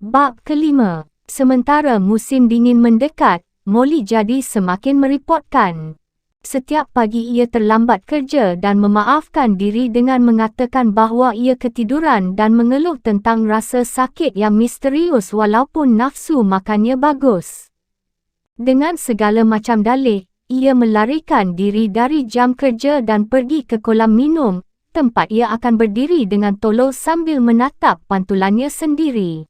Bab kelima. Sementara musim dingin mendekat, Molly jadi semakin merepotkan. Setiap pagi ia terlambat kerja dan memaafkan diri dengan mengatakan bahawa ia ketiduran dan mengeluh tentang rasa sakit yang misterius walaupun nafsu makannya bagus. Dengan segala macam dalih, ia melarikan diri dari jam kerja dan pergi ke kolam minum, tempat ia akan berdiri dengan tolol sambil menatap pantulannya sendiri.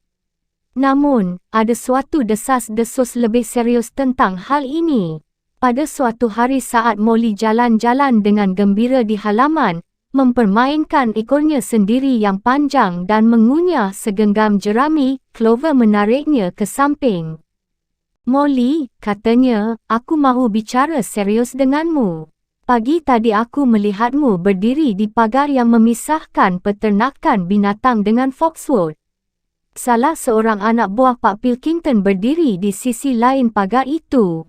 Namun, ada suatu desas-desus lebih serius tentang hal ini. Pada suatu hari saat Molly jalan-jalan dengan gembira di halaman, mempermainkan ekornya sendiri yang panjang dan mengunyah segenggam jerami, Clover menariknya ke samping. "Molly," katanya, "aku mahu bicara serius denganmu. Pagi tadi aku melihatmu berdiri di pagar yang memisahkan peternakan binatang dengan Foxwood. Salah seorang anak buah Pak Pilkington berdiri di sisi lain pagar itu.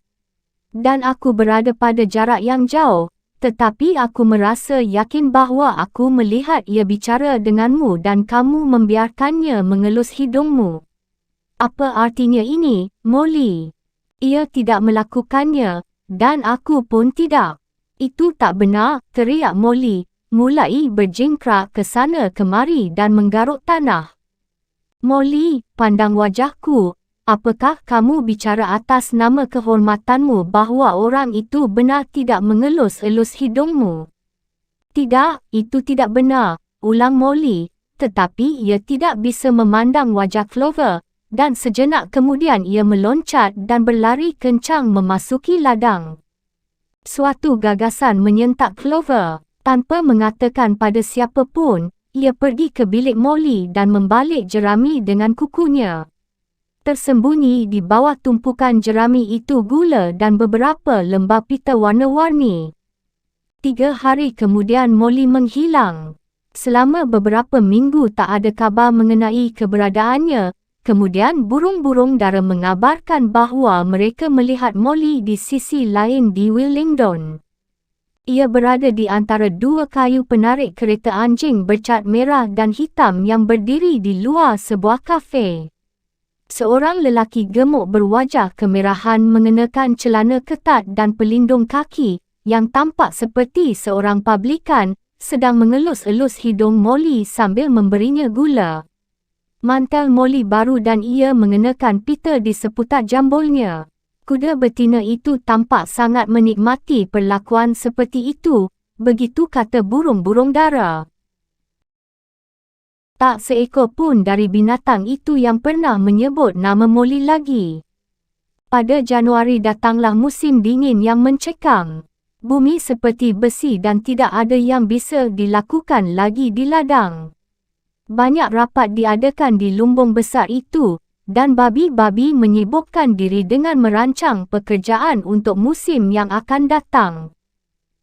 Dan aku berada pada jarak yang jauh, tetapi aku merasa yakin bahawa aku melihat ia bicara denganmu dan kamu membiarkannya mengelus hidungmu. Apa artinya ini, Molly? Ia tidak melakukannya, dan aku pun tidak." "Itu tak benar," teriak Molly, mulai berjingkrak ke sana kemari dan menggaruk tanah. "Molly, pandang wajahku. Apakah kamu bicara atas nama kehormatanmu bahawa orang itu benar tidak mengelus-elus hidungmu?" "Tidak, itu tidak benar," ulang Molly, tetapi ia tidak bisa memandang wajah Clover, dan sejenak kemudian ia meloncat dan berlari kencang memasuki ladang. Suatu gagasan menyentak Clover. Tanpa mengatakan pada siapa pun, ia pergi ke bilik Molly dan membalik jerami dengan kukunya. Tersembunyi di bawah tumpukan jerami itu gula dan beberapa lembar pita warna-warni. 3 hari kemudian Molly menghilang. Selama beberapa minggu tak ada khabar mengenai keberadaannya, kemudian burung-burung dara mengabarkan bahawa mereka melihat Molly di sisi lain di Willingdon. Ia berada di antara 2 kayu penarik kereta anjing bercat merah dan hitam yang berdiri di luar sebuah kafe. Seorang lelaki gemuk berwajah kemerahan mengenakan celana ketat dan pelindung kaki, yang tampak seperti seorang publikan, sedang mengelus-elus hidung Molly sambil memberinya gula. Mantel Molly baru dan ia mengenakan pita di seputar jambulnya. Kuda betina itu tampak sangat menikmati perlakuan seperti itu, begitu kata burung-burung dara. Tak seekor pun dari binatang itu yang pernah menyebut nama Molly lagi. Pada Januari datanglah musim dingin yang mencekam. Bumi seperti besi dan tidak ada yang bisa dilakukan lagi di ladang. Banyak rapat diadakan di lumbung besar itu, dan babi-babi menyibukkan diri dengan merancang pekerjaan untuk musim yang akan datang.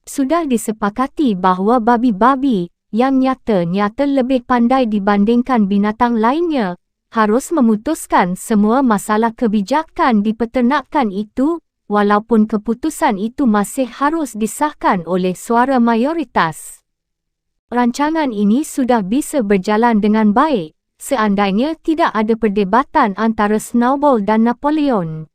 Sudah disepakati bahawa babi-babi, yang nyata-nyata lebih pandai dibandingkan binatang lainnya, harus memutuskan semua masalah kebijakan di peternakan itu, walaupun keputusan itu masih harus disahkan oleh suara mayoritas. Rancangan ini sudah bisa berjalan dengan baik, seandainya tidak ada perdebatan antara Snowball dan Napoleon.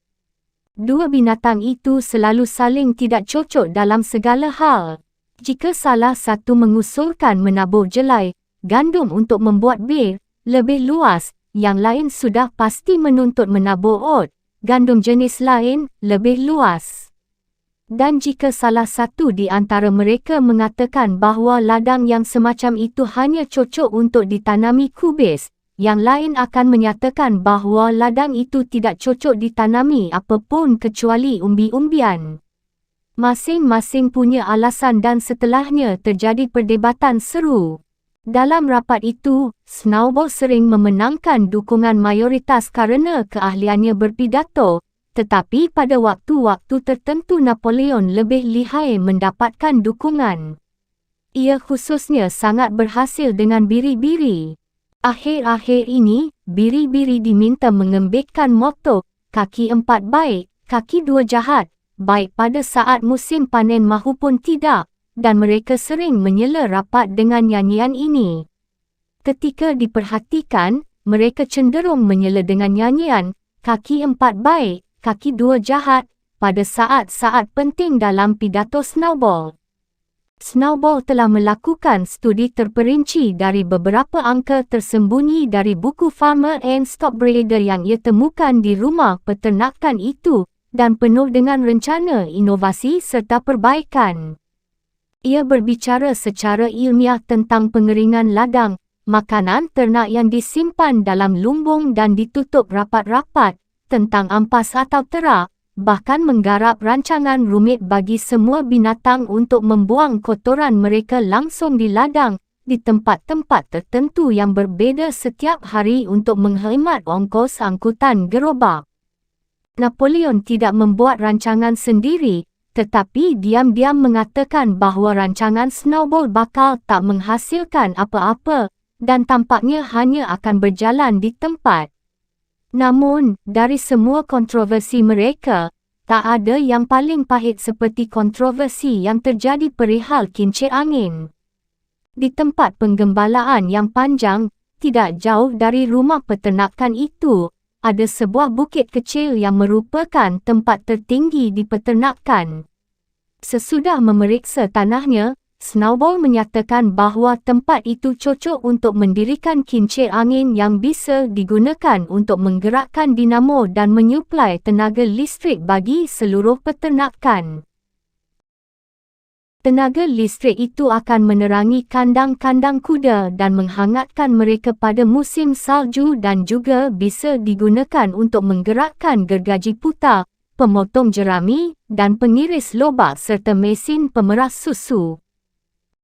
2 binatang itu selalu saling tidak cocok dalam segala hal. Jika salah satu mengusulkan menabur jelai, gandum untuk membuat bir lebih luas, yang lain sudah pasti menuntut menabur oat, gandum jenis lain, lebih luas. Dan jika salah satu di antara mereka mengatakan bahawa ladang yang semacam itu hanya cocok untuk ditanami kubis, yang lain akan menyatakan bahawa ladang itu tidak cocok ditanami apapun kecuali umbi-umbian. Masing-masing punya alasan dan setelahnya terjadi perdebatan seru. Dalam rapat itu, Snowball sering memenangkan dukungan mayoritas kerana keahliannya berpidato, tetapi pada waktu-waktu tertentu Napoleon lebih lihai mendapatkan dukungan. Ia khususnya sangat berhasil dengan biri-biri. Akhir-akhir ini, biri-biri diminta mengembikkan moto, "Kaki 4 baik, kaki 2 jahat," baik pada saat musim panen mahupun tidak, dan mereka sering menyela rapat dengan nyanyian ini. Ketika diperhatikan, mereka cenderung menyela dengan nyanyian, kaki 4 baik, kaki 2 jahat, pada saat-saat penting dalam pidato Snowball. Snowball telah melakukan studi terperinci dari beberapa angka tersembunyi dari buku Farmer and Stockbreeder yang ia temukan di rumah peternakan itu dan penuh dengan rencana inovasi serta perbaikan. Ia berbicara secara ilmiah tentang pengeringan ladang, makanan ternak yang disimpan dalam lumbung dan ditutup rapat-rapat, tentang ampas atau terak, bahkan menggarap rancangan rumit bagi semua binatang untuk membuang kotoran mereka langsung di ladang, di tempat-tempat tertentu yang berbeza setiap hari untuk menghemat ongkos angkutan gerobak. Napoleon tidak membuat rancangan sendiri, tetapi diam-diam mengatakan bahawa rancangan Snowball bakal tak menghasilkan apa-apa, dan tampaknya hanya akan berjalan di tempat. Namun, dari semua kontroversi mereka, tak ada yang paling pahit seperti kontroversi yang terjadi perihal kincir angin. Di tempat penggembalaan yang panjang, tidak jauh dari rumah peternakan itu, ada sebuah bukit kecil yang merupakan tempat tertinggi di peternakan. Sesudah memeriksa tanahnya, Snowball menyatakan bahawa tempat itu cocok untuk mendirikan kincir angin yang bisa digunakan untuk menggerakkan dinamo dan menyuplai tenaga listrik bagi seluruh peternakan. Tenaga listrik itu akan menerangi kandang-kandang kuda dan menghangatkan mereka pada musim salju dan juga bisa digunakan untuk menggerakkan gergaji putar, pemotong jerami, dan pengiris lobak serta mesin pemeras susu.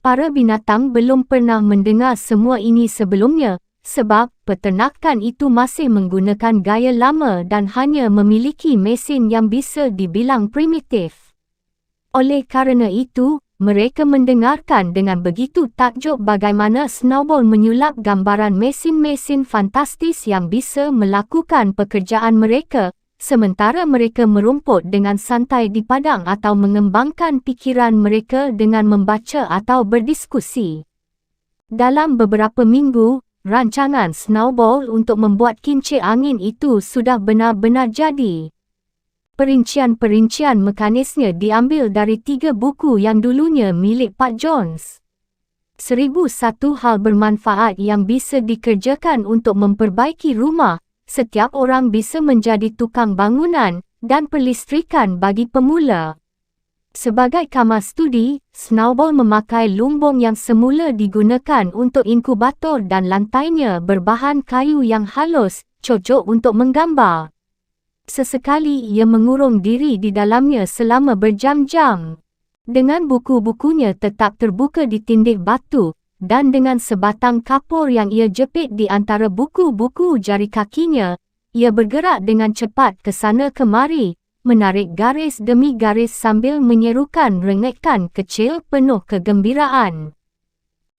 Para binatang belum pernah mendengar semua ini sebelumnya, sebab peternakan itu masih menggunakan gaya lama dan hanya memiliki mesin yang bisa dibilang primitif. Oleh kerana itu, mereka mendengarkan dengan begitu takjub bagaimana Snowball menyulap gambaran mesin-mesin fantastis yang bisa melakukan pekerjaan mereka, sementara mereka merumput dengan santai di padang atau mengembangkan pikiran mereka dengan membaca atau berdiskusi. Dalam beberapa minggu, rancangan Snowball untuk membuat kincir angin itu sudah benar-benar jadi. Perincian-perincian mekanisnya diambil dari 3 buku yang dulunya milik Pak Jones. 1001 hal bermanfaat yang bisa dikerjakan untuk memperbaiki rumah. Setiap orang bisa menjadi tukang bangunan dan pelistrikan bagi pemula. Sebagai kamar studi, Snowball memakai lumbung yang semula digunakan untuk inkubator dan lantainya berbahan kayu yang halus, cocok untuk menggambar. Sesekali ia mengurung diri di dalamnya selama berjam-jam. Dengan buku-bukunya tetap terbuka di tindih batu, dan dengan sebatang kapur yang ia jepit di antara buku-buku jari kakinya, ia bergerak dengan cepat ke sana kemari, menarik garis demi garis sambil menyerukan rengekan kecil penuh kegembiraan.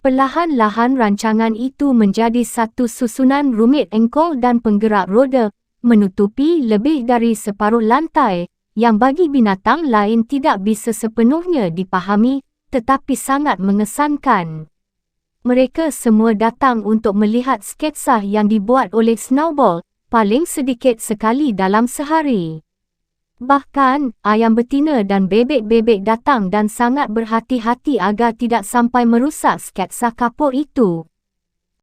Perlahan-lahan rancangan itu menjadi satu susunan rumit engkol dan penggerak roda, menutupi lebih dari separuh lantai, yang bagi binatang lain tidak bisa sepenuhnya dipahami, tetapi sangat mengesankan. Mereka semua datang untuk melihat sketsa yang dibuat oleh Snowball, paling sedikit sekali dalam sehari. Bahkan, ayam betina dan bebek-bebek datang dan sangat berhati-hati agar tidak sampai merusak sketsa kapur itu.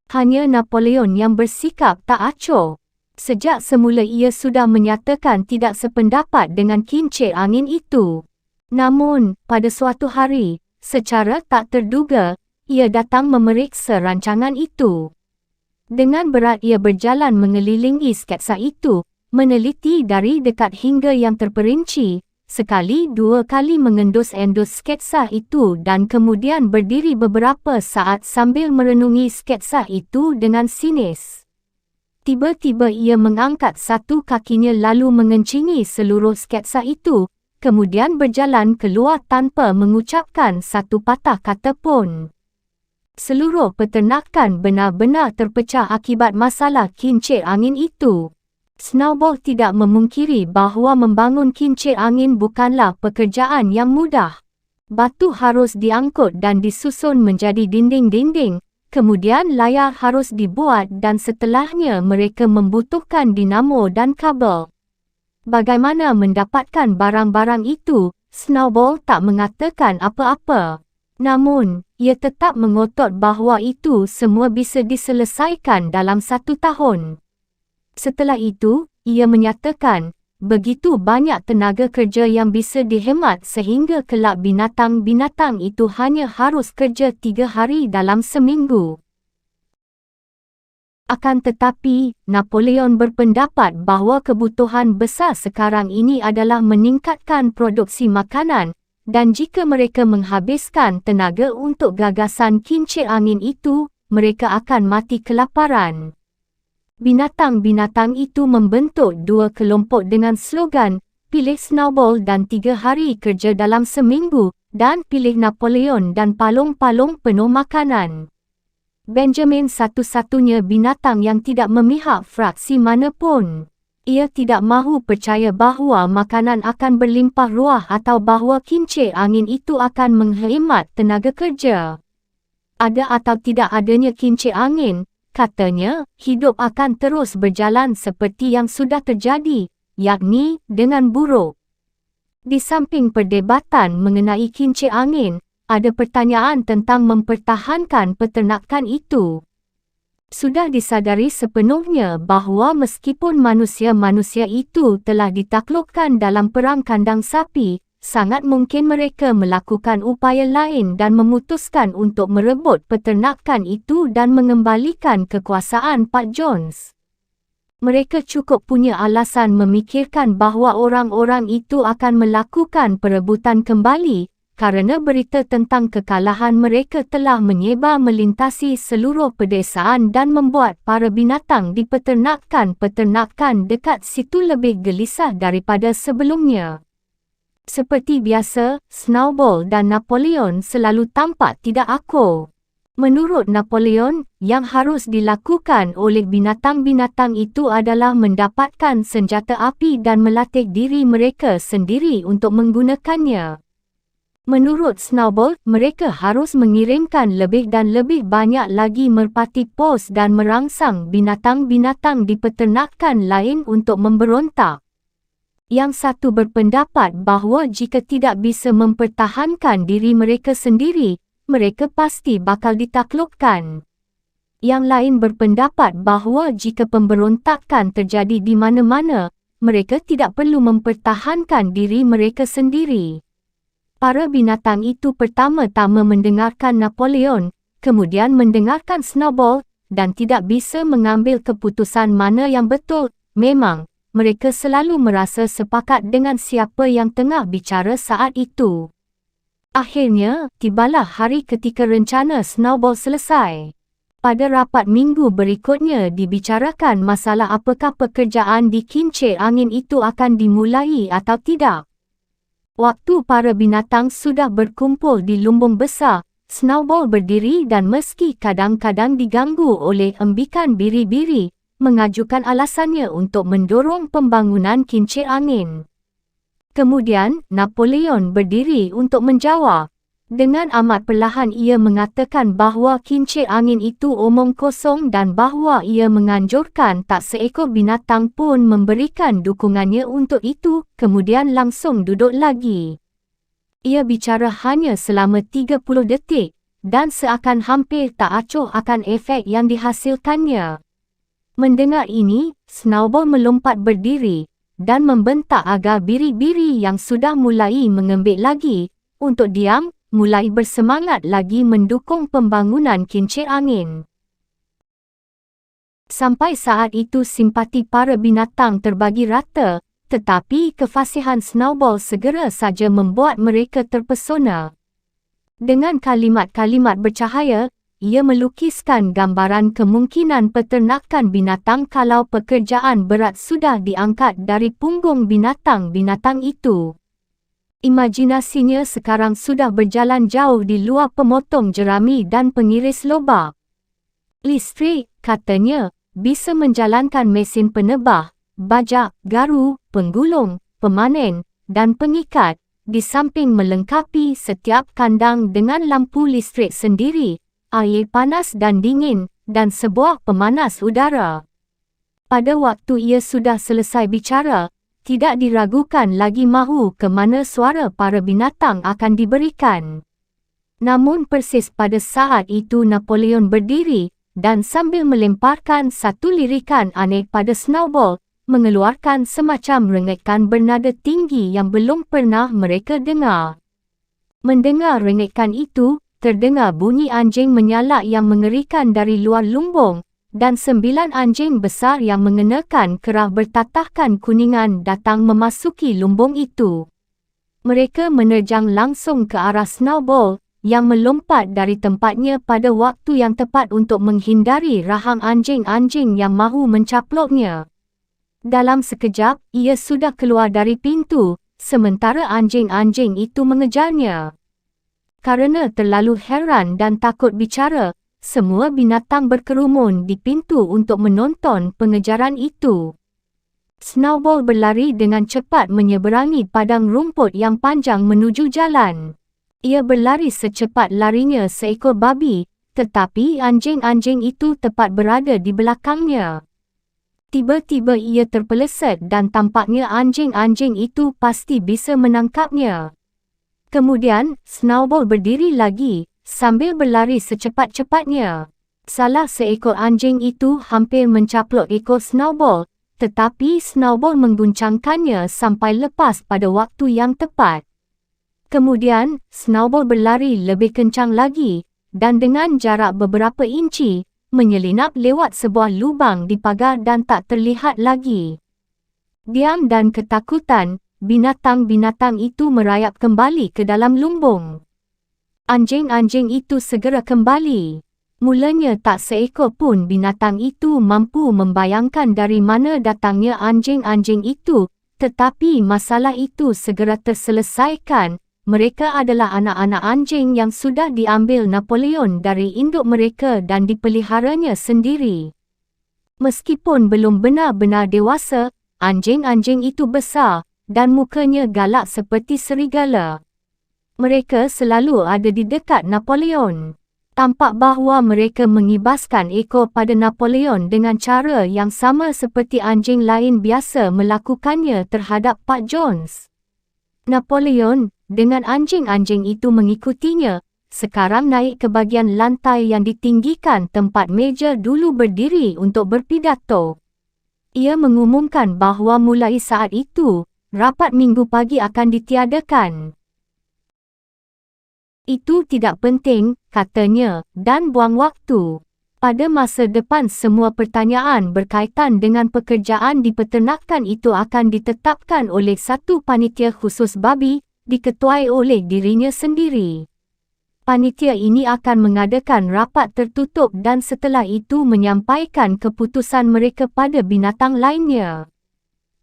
Hanya Napoleon yang bersikap tak acuh. Sejak semula ia sudah menyatakan tidak sependapat dengan kincir angin itu. Namun, pada suatu hari, secara tak terduga, ia datang memeriksa rancangan itu. Dengan berat ia berjalan mengelilingi sketsa itu, meneliti dari dekat hingga yang terperinci, sekali 2 kali mengendus-endus sketsa itu dan kemudian berdiri beberapa saat sambil merenungi sketsa itu dengan sinis. Tiba-tiba ia mengangkat satu kakinya lalu mengencingi seluruh sketsa itu, kemudian berjalan keluar tanpa mengucapkan satu patah kata pun. Seluruh peternakan benar-benar terpecah akibat masalah kincir angin itu. Snowball tidak memungkiri bahawa membangun kincir angin bukanlah pekerjaan yang mudah. Batu harus diangkut dan disusun menjadi dinding-dinding, Kemudian layar harus dibuat dan setelahnya mereka membutuhkan dinamo dan kabel. Bagaimana mendapatkan barang-barang itu? Snowball tak mengatakan apa-apa. Namun, ia tetap mengotot bahawa itu semua bisa diselesaikan dalam 1 tahun. Setelah itu, ia menyatakan, begitu banyak tenaga kerja yang bisa dihemat sehingga kelak binatang-binatang itu hanya harus kerja 3 hari dalam seminggu. Akan tetapi, Napoleon berpendapat bahawa kebutuhan besar sekarang ini adalah meningkatkan produksi makanan, dan jika mereka menghabiskan tenaga untuk gagasan kincir angin itu, mereka akan mati kelaparan. Binatang-binatang itu membentuk 2 kelompok dengan slogan, pilih Snowball dan 3 hari kerja dalam seminggu, dan pilih Napoleon dan palung-palung penuh makanan. Benjamin satu-satunya binatang yang tidak memihak fraksi manapun. Ia tidak mahu percaya bahawa makanan akan berlimpah ruah atau bahawa kincir angin itu akan menghemat tenaga kerja. Ada atau tidak adanya kincir angin, katanya, hidup akan terus berjalan seperti yang sudah terjadi, yakni dengan buruk. Di samping perdebatan mengenai kincir angin, ada pertanyaan tentang mempertahankan peternakan itu. Sudah disadari sepenuhnya bahawa meskipun manusia-manusia itu telah ditaklukkan dalam perang kandang sapi, sangat mungkin mereka melakukan upaya lain dan memutuskan untuk merebut peternakan itu dan mengembalikan kekuasaan Pak Jones. Mereka cukup punya alasan memikirkan bahawa orang-orang itu akan melakukan perebutan kembali, kerana berita tentang kekalahan mereka telah menyebar melintasi seluruh pedesaan dan membuat para binatang di peternakan dekat situ lebih gelisah daripada sebelumnya. Seperti biasa, Snowball dan Napoleon selalu tampak tidak akur. Menurut Napoleon, yang harus dilakukan oleh binatang-binatang itu adalah mendapatkan senjata api dan melatih diri mereka sendiri untuk menggunakannya. Menurut Snowball, mereka harus mengirimkan lebih dan lebih banyak lagi merpati pos dan merangsang binatang-binatang di peternakan lain untuk memberontak. Yang satu berpendapat bahawa jika tidak bisa mempertahankan diri mereka sendiri, mereka pasti bakal ditaklukkan. Yang lain berpendapat bahawa jika pemberontakan terjadi di mana-mana, mereka tidak perlu mempertahankan diri mereka sendiri. Para binatang itu pertama-tama mendengarkan Napoleon, kemudian mendengarkan Snowball, dan tidak bisa mengambil keputusan mana yang betul. Memang, mereka selalu merasa sepakat dengan siapa yang tengah bicara saat itu. Akhirnya, tibalah hari ketika rencana Snowball selesai. Pada rapat minggu berikutnya dibicarakan masalah apakah pekerjaan di kincir angin itu akan dimulai atau tidak. Waktu para binatang sudah berkumpul di lumbung besar, Snowball berdiri dan meski kadang-kadang diganggu oleh embikan biri-biri, mengajukan alasannya untuk mendorong pembangunan kincir angin. Kemudian, Napoleon berdiri untuk menjawab. Dengan amat perlahan ia mengatakan bahawa kincir angin itu omong kosong dan bahawa ia menganjurkan tak seekor binatang pun memberikan dukungannya untuk itu, kemudian langsung duduk lagi. Ia bicara hanya selama 30 detik, dan seakan hampir tak acuh akan efek yang dihasilkannya. Mendengar ini, Snowball melompat berdiri, dan membentak agar biri-biri yang sudah mulai mengembik lagi, untuk diam, mulai bersemangat lagi mendukung pembangunan kincir angin. Sampai saat itu simpati para binatang terbagi rata, tetapi kefasihan Snowball segera saja membuat mereka terpesona. Dengan kalimat-kalimat bercahaya, ia melukiskan gambaran kemungkinan peternakan binatang kalau pekerjaan berat sudah diangkat dari punggung binatang-binatang itu. Imajinasinya sekarang sudah berjalan jauh di luar pemotong jerami dan pengiris lobak. Listrik, katanya, bisa menjalankan mesin penebah, bajak, garu, penggulung, pemanen, dan pengikat, di samping melengkapi setiap kandang dengan lampu listrik sendiri, air panas dan dingin, dan sebuah pemanas udara. Pada waktu ia sudah selesai bicara, tidak diragukan lagi mahu ke mana suara para binatang akan diberikan. Namun persis pada saat itu Napoleon berdiri, dan sambil melemparkan satu lirikan aneh pada Snowball, mengeluarkan semacam rengekan bernada tinggi yang belum pernah mereka dengar. Mendengar rengekan itu, terdengar bunyi anjing menyalak yang mengerikan dari luar lumbung, dan 9 anjing besar yang mengenakan kerah bertatahkan kuningan datang memasuki lumbung itu. Mereka menerjang langsung ke arah Snowball, yang melompat dari tempatnya pada waktu yang tepat untuk menghindari rahang anjing-anjing yang mahu mencaploknya. Dalam sekejap, ia sudah keluar dari pintu, sementara anjing-anjing itu mengejarnya. Karena terlalu heran dan takut bicara, semua binatang berkerumun di pintu untuk menonton pengejaran itu. Snowball berlari dengan cepat menyeberangi padang rumput yang panjang menuju jalan. Ia berlari secepat larinya seekor babi, tetapi anjing-anjing itu tepat berada di belakangnya. Tiba-tiba ia terpeleset dan tampaknya anjing-anjing itu pasti bisa menangkapnya. Kemudian, Snowball berdiri lagi, sambil berlari secepat-cepatnya. Salah seekor anjing itu hampir mencaplok ekor Snowball, tetapi Snowball mengguncangkannya sampai lepas pada waktu yang tepat. Kemudian, Snowball berlari lebih kencang lagi, dan dengan jarak beberapa inci, menyelinap lewat sebuah lubang di pagar dan tak terlihat lagi. Diam dan ketakutan, binatang-binatang itu merayap kembali ke dalam lumbung. Anjing-anjing itu segera kembali. Mulanya tak seekor pun binatang itu mampu membayangkan dari mana datangnya anjing-anjing itu, tetapi masalah itu segera terselesaikan. Mereka adalah anak-anak anjing yang sudah diambil Napoleon dari induk mereka dan dipeliharanya sendiri. Meskipun belum benar-benar dewasa, anjing-anjing itu besar, dan mukanya galak seperti serigala. Mereka selalu ada di dekat Napoleon. Tampak bahawa mereka mengibaskan ekor pada Napoleon dengan cara yang sama seperti anjing lain biasa melakukannya terhadap Pak Jones. Napoleon, dengan anjing-anjing itu mengikutinya, sekarang naik ke bagian lantai yang ditinggikan tempat meja dulu berdiri untuk berpidato. Ia mengumumkan bahawa mulai saat itu, rapat minggu pagi akan ditiadakan. Itu tidak penting, katanya, dan buang waktu. Pada masa depan semua pertanyaan berkaitan dengan pekerjaan di peternakan itu akan ditetapkan oleh satu panitia khusus babi, diketuai oleh dirinya sendiri. Panitia ini akan mengadakan rapat tertutup dan setelah itu menyampaikan keputusan mereka pada binatang lainnya.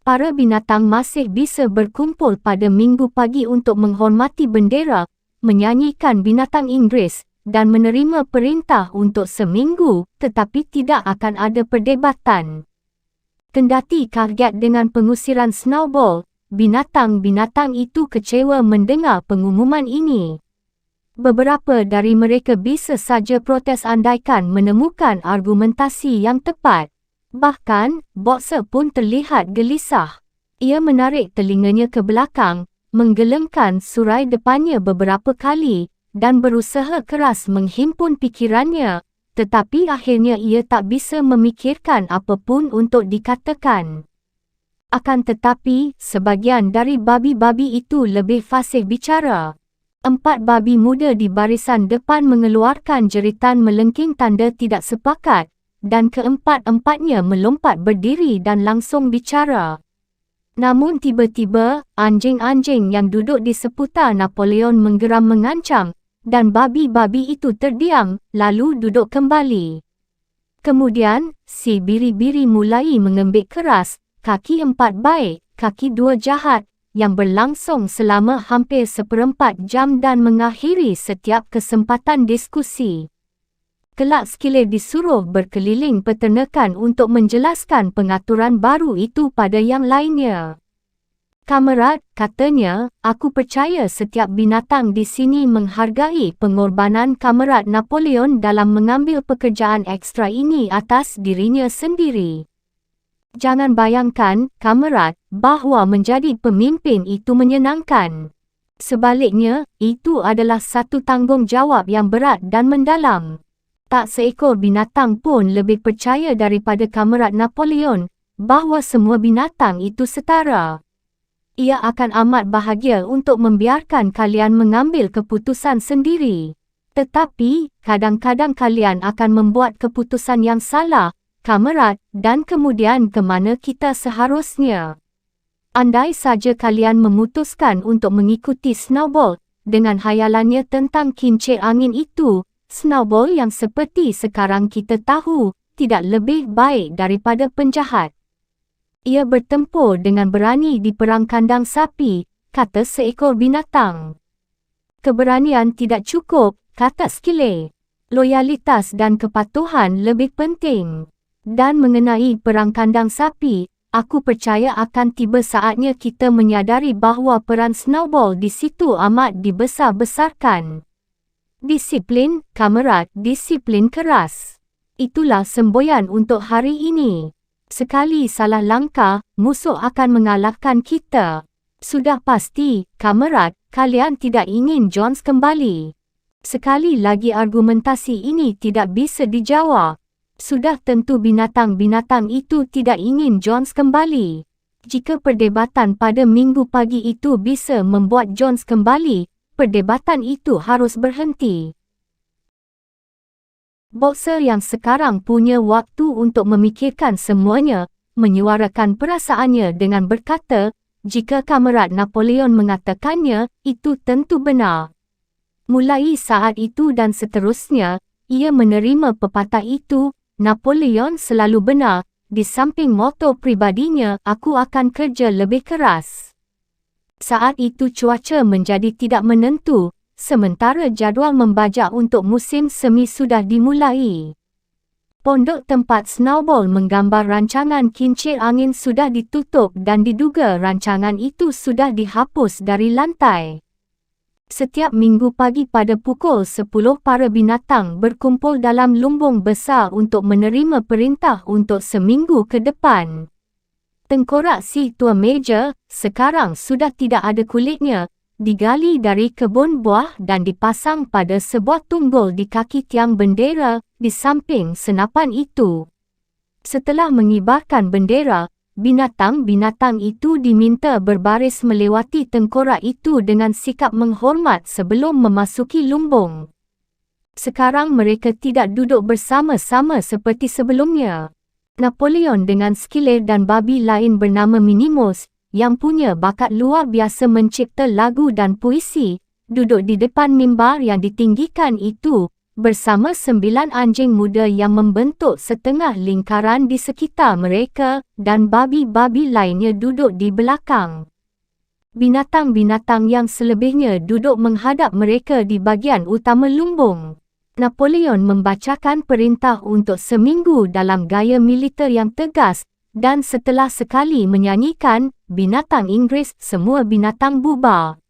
Para binatang masih bisa berkumpul pada minggu pagi untuk menghormati bendera, menyanyikan binatang Inggris, dan menerima perintah untuk seminggu, tetapi tidak akan ada perdebatan. Kendati kaget dengan pengusiran Snowball, binatang-binatang itu kecewa mendengar pengumuman ini. Beberapa dari mereka bisa saja protes andaikan menemukan argumentasi yang tepat. Bahkan, Boxer pun terlihat gelisah. Ia menarik telinganya ke belakang, menggelengkan surai depannya beberapa kali, dan berusaha keras menghimpun pikirannya, tetapi akhirnya ia tak bisa memikirkan apapun untuk dikatakan. Akan tetapi, sebahagian dari babi-babi itu lebih fasih bicara. 4 babi muda di barisan depan mengeluarkan jeritan melengking tanda tidak sepakat, dan keempat-empatnya melompat berdiri dan langsung bicara. Namun tiba-tiba, anjing-anjing yang duduk di seputar Napoleon menggeram mengancam, dan babi-babi itu terdiam, lalu duduk kembali. Kemudian, si biri-biri mulai mengembik keras, kaki 4 baik, kaki 2 jahat, yang berlangsung selama hampir 1/4 jam dan mengakhiri setiap kesempatan diskusi. Kelak Skille disuruh berkeliling peternakan untuk menjelaskan pengaturan baru itu pada yang lainnya. Kamerad, katanya, aku percaya setiap binatang di sini menghargai pengorbanan Kamerad Napoleon dalam mengambil pekerjaan ekstra ini atas dirinya sendiri. Jangan bayangkan, Kamerad, bahawa menjadi pemimpin itu menyenangkan. Sebaliknya, itu adalah satu tanggungjawab yang berat dan mendalam. Tak seekor binatang pun lebih percaya daripada Kamerad Napoleon bahawa semua binatang itu setara. Ia akan amat bahagia untuk membiarkan kalian mengambil keputusan sendiri. Tetapi, kadang-kadang kalian akan membuat keputusan yang salah, Kamerad, dan kemudian ke mana kita seharusnya. Andai saja kalian memutuskan untuk mengikuti Snowball dengan hayalannya tentang kincir angin itu, Snowball yang seperti sekarang kita tahu, tidak lebih baik daripada penjahat. Ia bertempur dengan berani di perang kandang sapi, kata seekor binatang. Keberanian tidak cukup, kata Skile. Loyalitas dan kepatuhan lebih penting. Dan mengenai perang kandang sapi, aku percaya akan tiba saatnya kita menyadari bahawa peran Snowball di situ amat dibesar-besarkan. Disiplin, Kamerad, disiplin keras. Itulah semboyan untuk hari ini. Sekali salah langkah, musuh akan mengalahkan kita. Sudah pasti, Kamerad, kalian tidak ingin Jones kembali. Sekali lagi argumentasi ini tidak bisa dijawab. Sudah tentu binatang-binatang itu tidak ingin Jones kembali. Jika perdebatan pada minggu pagi itu bisa membuat Jones kembali, perdebatan itu harus berhenti. Boxer yang sekarang punya waktu untuk memikirkan semuanya, menyuarakan perasaannya dengan berkata, jika Kamerad Napoleon mengatakannya, itu tentu benar. Mulai saat itu dan seterusnya, ia menerima pepatah itu, Napoleon selalu benar, di samping moto pribadinya, aku akan kerja lebih keras. Saat itu cuaca menjadi tidak menentu, sementara jadual membajak untuk musim semi sudah dimulai. Pondok tempat Snowball menggambar rancangan kincir angin sudah ditutup dan diduga rancangan itu sudah dihapus dari lantai. Setiap minggu pagi pada pukul 10 para binatang berkumpul dalam lumbung besar untuk menerima perintah untuk seminggu ke depan. Tengkorak si tua meja, sekarang sudah tidak ada kulitnya, digali dari kebun buah dan dipasang pada sebuah tunggul di kaki tiang bendera di samping senapan itu. Setelah mengibarkan bendera, binatang-binatang itu diminta berbaris melewati tengkorak itu dengan sikap menghormat sebelum memasuki lumbung. Sekarang mereka tidak duduk bersama-sama seperti sebelumnya. Napoleon dengan Skile dan babi lain bernama Minimos, yang punya bakat luar biasa mencipta lagu dan puisi, duduk di depan mimbar yang ditinggikan itu, bersama 9 anjing muda yang membentuk setengah lingkaran di sekitar mereka, dan babi-babi lainnya duduk di belakang. Binatang-binatang yang selebihnya duduk menghadap mereka di bagian utama lumbung. Napoleon membacakan perintah untuk seminggu dalam gaya militer yang tegas, dan setelah sekali menyanyikan, binatang Inggris, semua binatang bubar.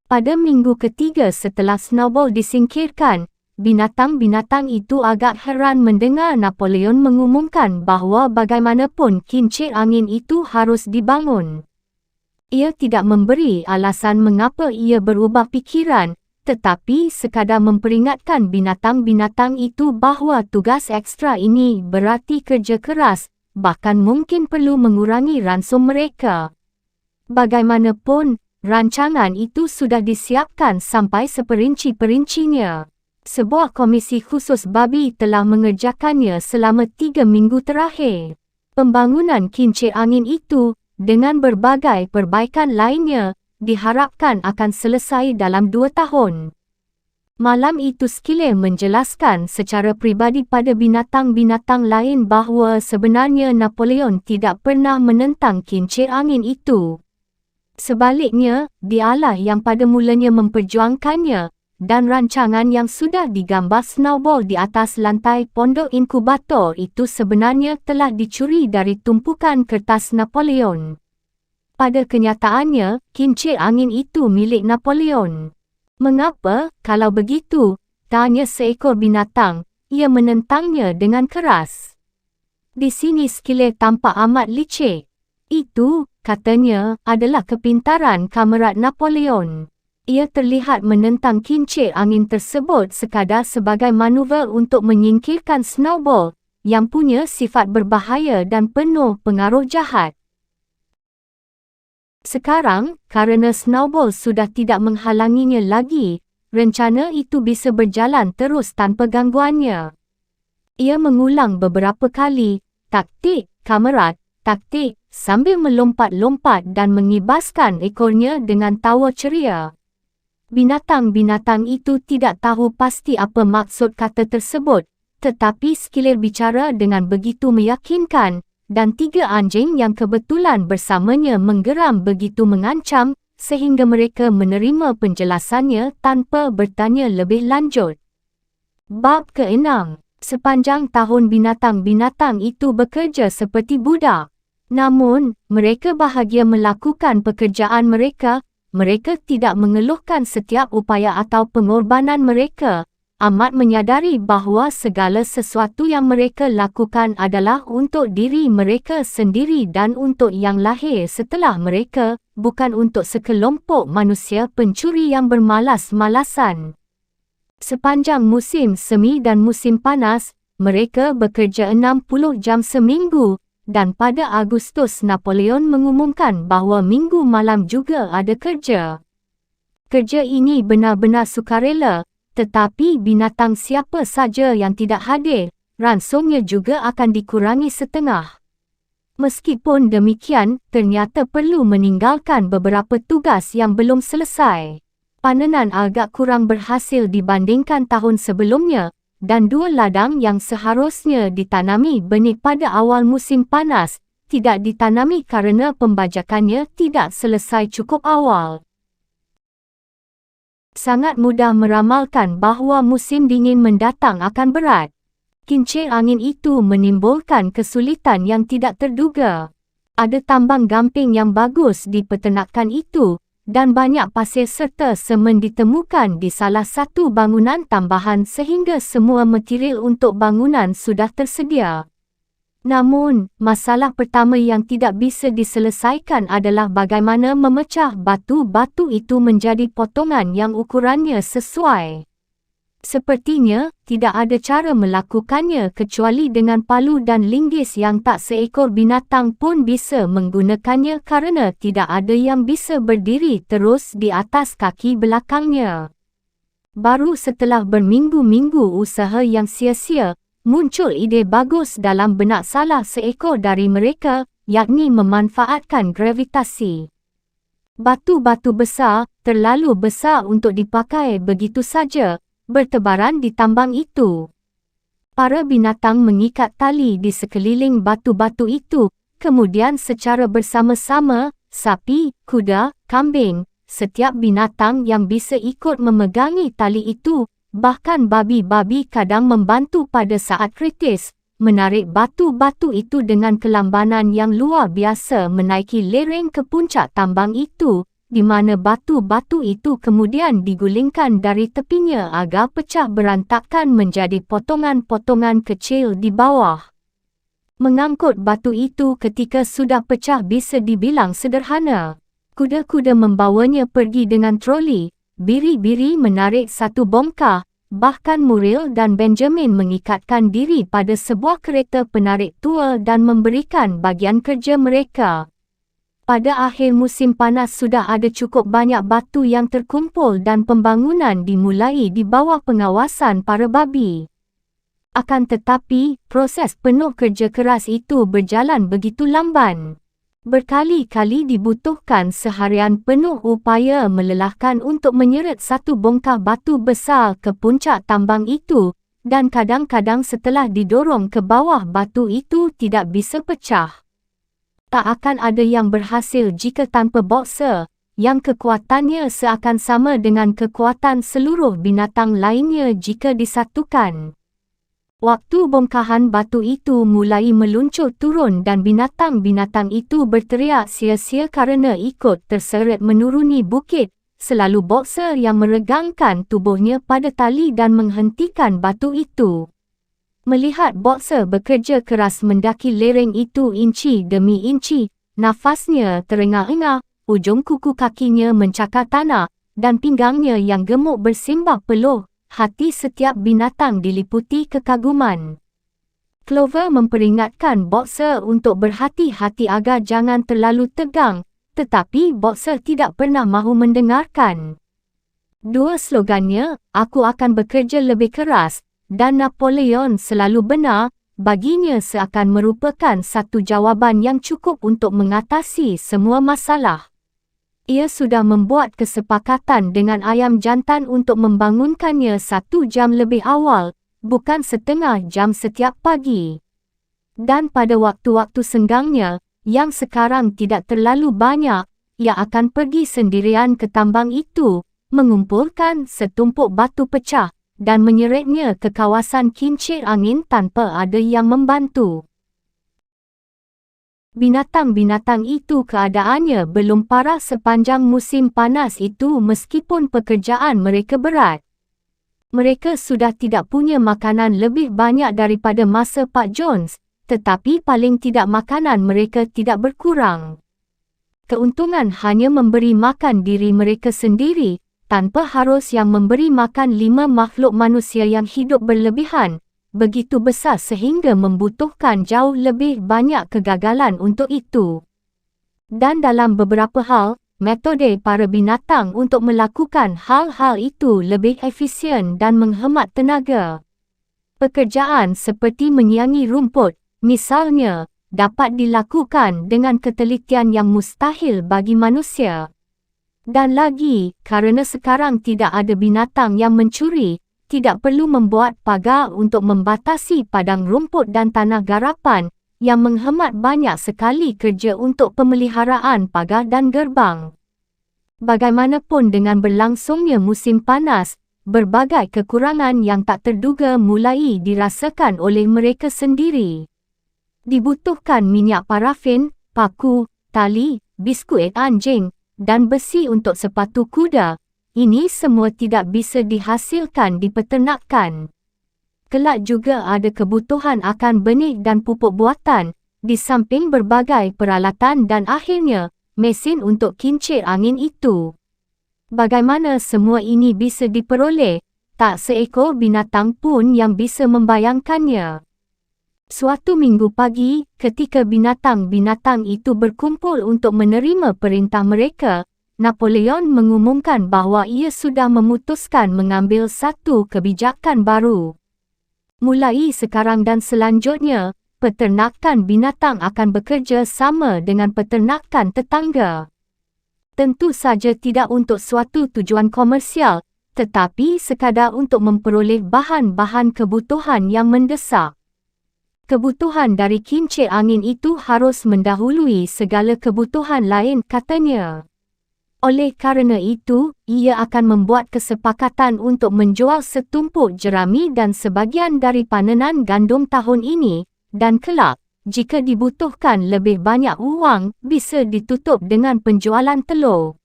Pada minggu ketiga setelah Snowball disingkirkan, binatang-binatang itu agak heran mendengar Napoleon mengumumkan bahawa bagaimanapun kincir angin itu harus dibangun. Ia tidak memberi alasan mengapa ia berubah pikiran, tetapi sekadar memperingatkan binatang-binatang itu bahawa tugas ekstra ini berarti kerja keras, bahkan mungkin perlu mengurangi ransum mereka. Bagaimanapun, rancangan itu sudah disiapkan sampai seperinci-perincinya. Sebuah komisi khusus babi telah mengerjakannya selama 3 minggu terakhir. Pembangunan kincir angin itu, dengan berbagai perbaikan lainnya, diharapkan akan selesai dalam 2 tahun. Malam itu Skile menjelaskan secara pribadi pada binatang-binatang lain bahawa sebenarnya Napoleon tidak pernah menentang kincir angin itu. Sebaliknya, dialah yang pada mulanya memperjuangkannya, dan rancangan yang sudah digambar Snowball di atas lantai pondok inkubator itu sebenarnya telah dicuri dari tumpukan kertas Napoleon. Pada kenyataannya, kincir angin itu milik Napoleon. Mengapa, kalau begitu, tanya seekor binatang, ia menentangnya dengan keras. Di sini Skiller tampak amat licik. Itu, katanya, adalah kepintaran kamerat Napoleon. Ia terlihat menentang kincir angin tersebut sekadar sebagai manuver untuk menyingkirkan Snowball, yang punya sifat berbahaya dan penuh pengaruh jahat. Sekarang, kerana Snowball sudah tidak menghalanginya lagi, rencana itu bisa berjalan terus tanpa gangguannya. Ia mengulang beberapa kali, taktik, kamerat, taktik, sambil melompat-lompat dan mengibaskan ekornya dengan tawa ceria. Binatang-binatang itu tidak tahu pasti apa maksud kata tersebut, tetapi Skiller bicara dengan begitu meyakinkan, dan 3 anjing yang kebetulan bersamanya menggeram begitu mengancam, sehingga mereka menerima penjelasannya tanpa bertanya lebih lanjut. Bab ke-6. Sepanjang tahun binatang-binatang itu bekerja seperti budak. Namun, mereka bahagia melakukan pekerjaan mereka. Mereka tidak mengeluhkan setiap upaya atau pengorbanan mereka, amat menyadari bahawa segala sesuatu yang mereka lakukan adalah untuk diri mereka sendiri dan untuk yang lahir setelah mereka, bukan untuk sekelompok manusia pencuri yang bermalas-malasan. Sepanjang musim semi dan musim panas, mereka bekerja 60 jam seminggu, dan pada Agustus Napoleon mengumumkan bahawa minggu malam juga ada kerja. Kerja ini benar-benar sukarela, tetapi binatang siapa saja yang tidak hadir, ransumnya juga akan dikurangi setengah. Meskipun demikian, ternyata perlu meninggalkan beberapa tugas yang belum selesai. Panenan agak kurang berhasil dibandingkan tahun sebelumnya, dan 2 ladang yang seharusnya ditanami benih pada awal musim panas, tidak ditanami kerana pembajakannya tidak selesai cukup awal. Sangat mudah meramalkan bahawa musim dingin mendatang akan berat. Kincir angin itu menimbulkan kesulitan yang tidak terduga. Ada tambang gamping yang bagus di peternakan itu, dan banyak pasir serta semen ditemukan di salah satu bangunan tambahan sehingga semua material untuk bangunan sudah tersedia. Namun, masalah pertama yang tidak bisa diselesaikan adalah bagaimana memecah batu-batu itu menjadi potongan yang ukurannya sesuai. Sepertinya, tidak ada cara melakukannya kecuali dengan palu dan linggis yang tak seekor binatang pun bisa menggunakannya kerana tidak ada yang bisa berdiri terus di atas kaki belakangnya. Baru setelah berminggu-minggu usaha yang sia-sia, muncul ide bagus dalam benak salah seekor dari mereka, yakni memanfaatkan gravitasi. Batu-batu besar, terlalu besar untuk dipakai begitu saja, bertebaran di tambang itu. Para binatang mengikat tali di sekeliling batu-batu itu, kemudian secara bersama-sama, sapi, kuda, kambing, setiap binatang yang bisa ikut memegangi tali itu, bahkan babi-babi kadang membantu pada saat kritis, menarik batu-batu itu dengan kelambanan yang luar biasa menaiki lereng ke puncak tambang itu, di mana batu-batu itu kemudian digulingkan dari tepinya agar pecah berantakan menjadi potongan-potongan kecil di bawah. Mengangkut batu itu ketika sudah pecah bisa dibilang sederhana. Kuda-kuda membawanya pergi dengan troli. Biri-biri menarik satu bongkah, bahkan Muriel dan Benjamin mengikatkan diri pada sebuah kereta penarik tua dan memberikan bagian kerja mereka. Pada akhir musim panas sudah ada cukup banyak batu yang terkumpul dan pembangunan dimulai di bawah pengawasan para babi. Akan tetapi, proses penuh kerja keras itu berjalan begitu lamban. Berkali-kali dibutuhkan seharian penuh upaya melelahkan untuk menyeret satu bongkah batu besar ke puncak tambang itu, dan kadang-kadang setelah didorong ke bawah batu itu tidak bisa pecah. Tak akan ada yang berhasil jika tanpa boxer, yang kekuatannya seakan sama dengan kekuatan seluruh binatang lainnya jika disatukan. Waktu bongkahan batu itu mulai meluncur turun dan binatang-binatang itu berteriak sia-sia kerana ikut terseret menuruni bukit, selalu boxer yang meregangkan tubuhnya pada tali dan menghentikan batu itu. Melihat boxer bekerja keras mendaki lereng itu inci demi inci, nafasnya terengah-engah, ujung kuku kakinya mencakar tanah, dan pinggangnya yang gemuk bersimbah peluh. Hati setiap binatang diliputi kekaguman. Clover memperingatkan boxer untuk berhati-hati agar jangan terlalu tegang, tetapi boxer tidak pernah mahu mendengarkan. Dua slogannya, "Aku akan bekerja lebih keras," dan "Napoleon selalu benar," baginya seakan merupakan satu jawaban yang cukup untuk mengatasi semua masalah. Ia sudah membuat kesepakatan dengan ayam jantan untuk membangunkannya 1 jam lebih awal, bukan setengah jam setiap pagi. Dan pada waktu-waktu senggangnya, yang sekarang tidak terlalu banyak, ia akan pergi sendirian ke tambang itu, mengumpulkan setumpuk batu pecah, dan menyeretnya ke kawasan kincir angin tanpa ada yang membantu. Binatang-binatang itu keadaannya belum parah sepanjang musim panas itu meskipun pekerjaan mereka berat. Mereka sudah tidak punya makanan lebih banyak daripada masa Pak Jones, tetapi paling tidak makanan mereka tidak berkurang. Keuntungan hanya memberi makan diri mereka sendiri, tanpa harus yang memberi makan 5 makhluk manusia yang hidup berlebihan, begitu besar sehingga membutuhkan jauh lebih banyak kegagalan untuk itu. Dan dalam beberapa hal, metode para binatang untuk melakukan hal-hal itu lebih efisien dan menghemat tenaga. Pekerjaan seperti menyiangi rumput, misalnya, dapat dilakukan dengan ketelitian yang mustahil bagi manusia. Dan lagi, kerana sekarang tidak ada binatang yang mencuri, tidak perlu membuat pagar untuk membatasi padang rumput dan tanah garapan, yang menghemat banyak sekali kerja untuk pemeliharaan pagar dan gerbang. Bagaimanapun dengan berlangsungnya musim panas, berbagai kekurangan yang tak terduga mulai dirasakan oleh mereka sendiri. Dibutuhkan minyak parafin, paku, tali, biskuit anjing, dan besi untuk sepatu kuda. Ini semua tidak bisa dihasilkan di peternakan. Kelak juga ada kebutuhan akan benih dan pupuk buatan, di samping berbagai peralatan dan akhirnya, mesin untuk kincir angin itu. Bagaimana semua ini bisa diperoleh, tak seekor binatang pun yang bisa membayangkannya. Suatu minggu pagi, ketika binatang-binatang itu berkumpul untuk menerima perintah mereka, Napoleon mengumumkan bahawa ia sudah memutuskan mengambil satu kebijakan baru. Mulai sekarang dan selanjutnya, peternakan binatang akan bekerja sama dengan peternakan tetangga. Tentu saja tidak untuk suatu tujuan komersial, tetapi sekadar untuk memperoleh bahan-bahan kebutuhan yang mendesak. Kebutuhan dari kincir angin itu harus mendahului segala kebutuhan lain, katanya. Oleh kerana itu, ia akan membuat kesepakatan untuk menjual setumpuk jerami dan sebahagian dari panenan gandum tahun ini, dan kelak, jika dibutuhkan lebih banyak wang, bisa ditutup dengan penjualan telur.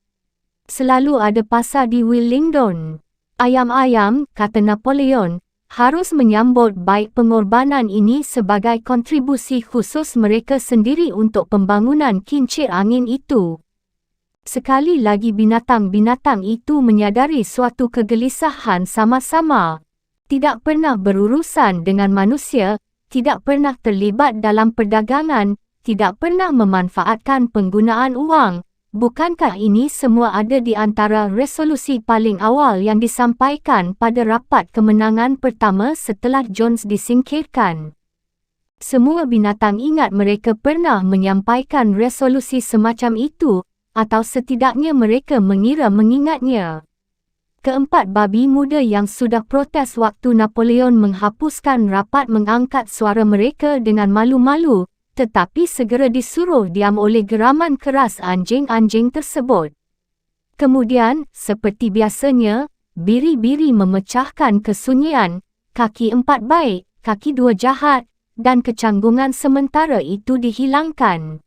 Selalu ada pasar di Willingdon. Ayam-ayam, kata Napoleon, harus menyambut baik pengorbanan ini sebagai kontribusi khusus mereka sendiri untuk pembangunan kincir angin itu. Sekali lagi binatang-binatang itu menyadari suatu kegelisahan sama-sama. Tidak pernah berurusan dengan manusia, tidak pernah terlibat dalam perdagangan, tidak pernah memanfaatkan penggunaan wang. Bukankah ini semua ada di antara resolusi paling awal yang disampaikan pada rapat kemenangan pertama setelah Jones disingkirkan? Semua binatang ingat mereka pernah menyampaikan resolusi semacam itu, atau setidaknya mereka mengira mengingatnya. Keempat babi muda yang sudah protes waktu Napoleon menghapuskan rapat mengangkat suara mereka dengan malu-malu, tetapi segera disuruh diam oleh geraman keras anjing-anjing tersebut. Kemudian, seperti biasanya, biri-biri memecahkan kesunyian, kaki empat baik, kaki dua jahat, dan kecanggungan sementara itu dihilangkan.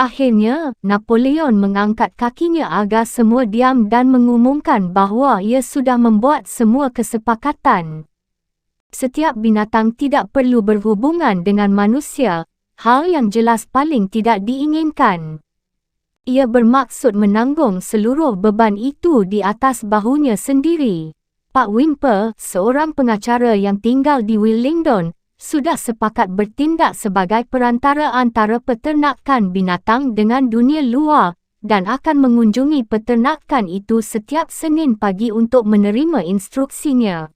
Akhirnya, Napoleon mengangkat kakinya agar semua diam dan mengumumkan bahawa ia sudah membuat semua kesepakatan. Setiap binatang tidak perlu berhubungan dengan manusia, hal yang jelas paling tidak diinginkan. Ia bermaksud menanggung seluruh beban itu di atas bahunya sendiri. Pak Whymper, seorang pengacara yang tinggal di Willingdon, sudah sepakat bertindak sebagai perantara antara peternakan binatang dengan dunia luar dan akan mengunjungi peternakan itu setiap Senin pagi untuk menerima instruksinya.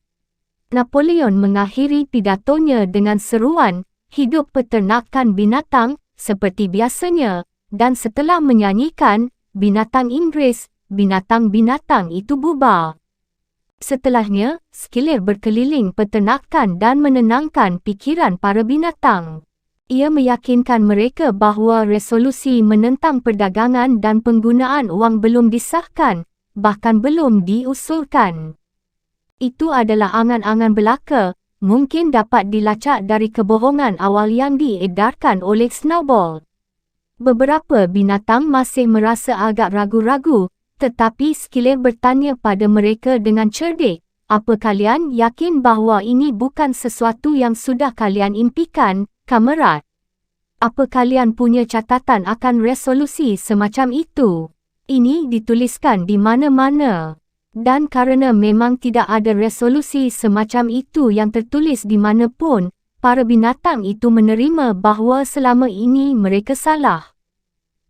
Napoleon mengakhiri pidatonya dengan seruan, "Hidup peternakan binatang," seperti biasanya, dan setelah menyanyikan, "Binatang Inggris, binatang-binatang itu bubar." Setelahnya, Schiller berkeliling peternakan dan menenangkan pikiran para binatang. Ia meyakinkan mereka bahawa resolusi menentang perdagangan dan penggunaan wang belum disahkan, bahkan belum diusulkan. Itu adalah angan-angan belaka, mungkin dapat dilacak dari kebohongan awal yang diedarkan oleh Snowball. Beberapa binatang masih merasa agak ragu-ragu, tetapi Schiller bertanya pada mereka dengan cerdik, "Apa kalian yakin bahawa ini bukan sesuatu yang sudah kalian impikan, kamerad? Apa kalian punya catatan akan resolusi semacam itu? Ini dituliskan di mana-mana." Dan kerana memang tidak ada resolusi semacam itu yang tertulis di mana pun, para binatang itu menerima bahawa selama ini mereka salah.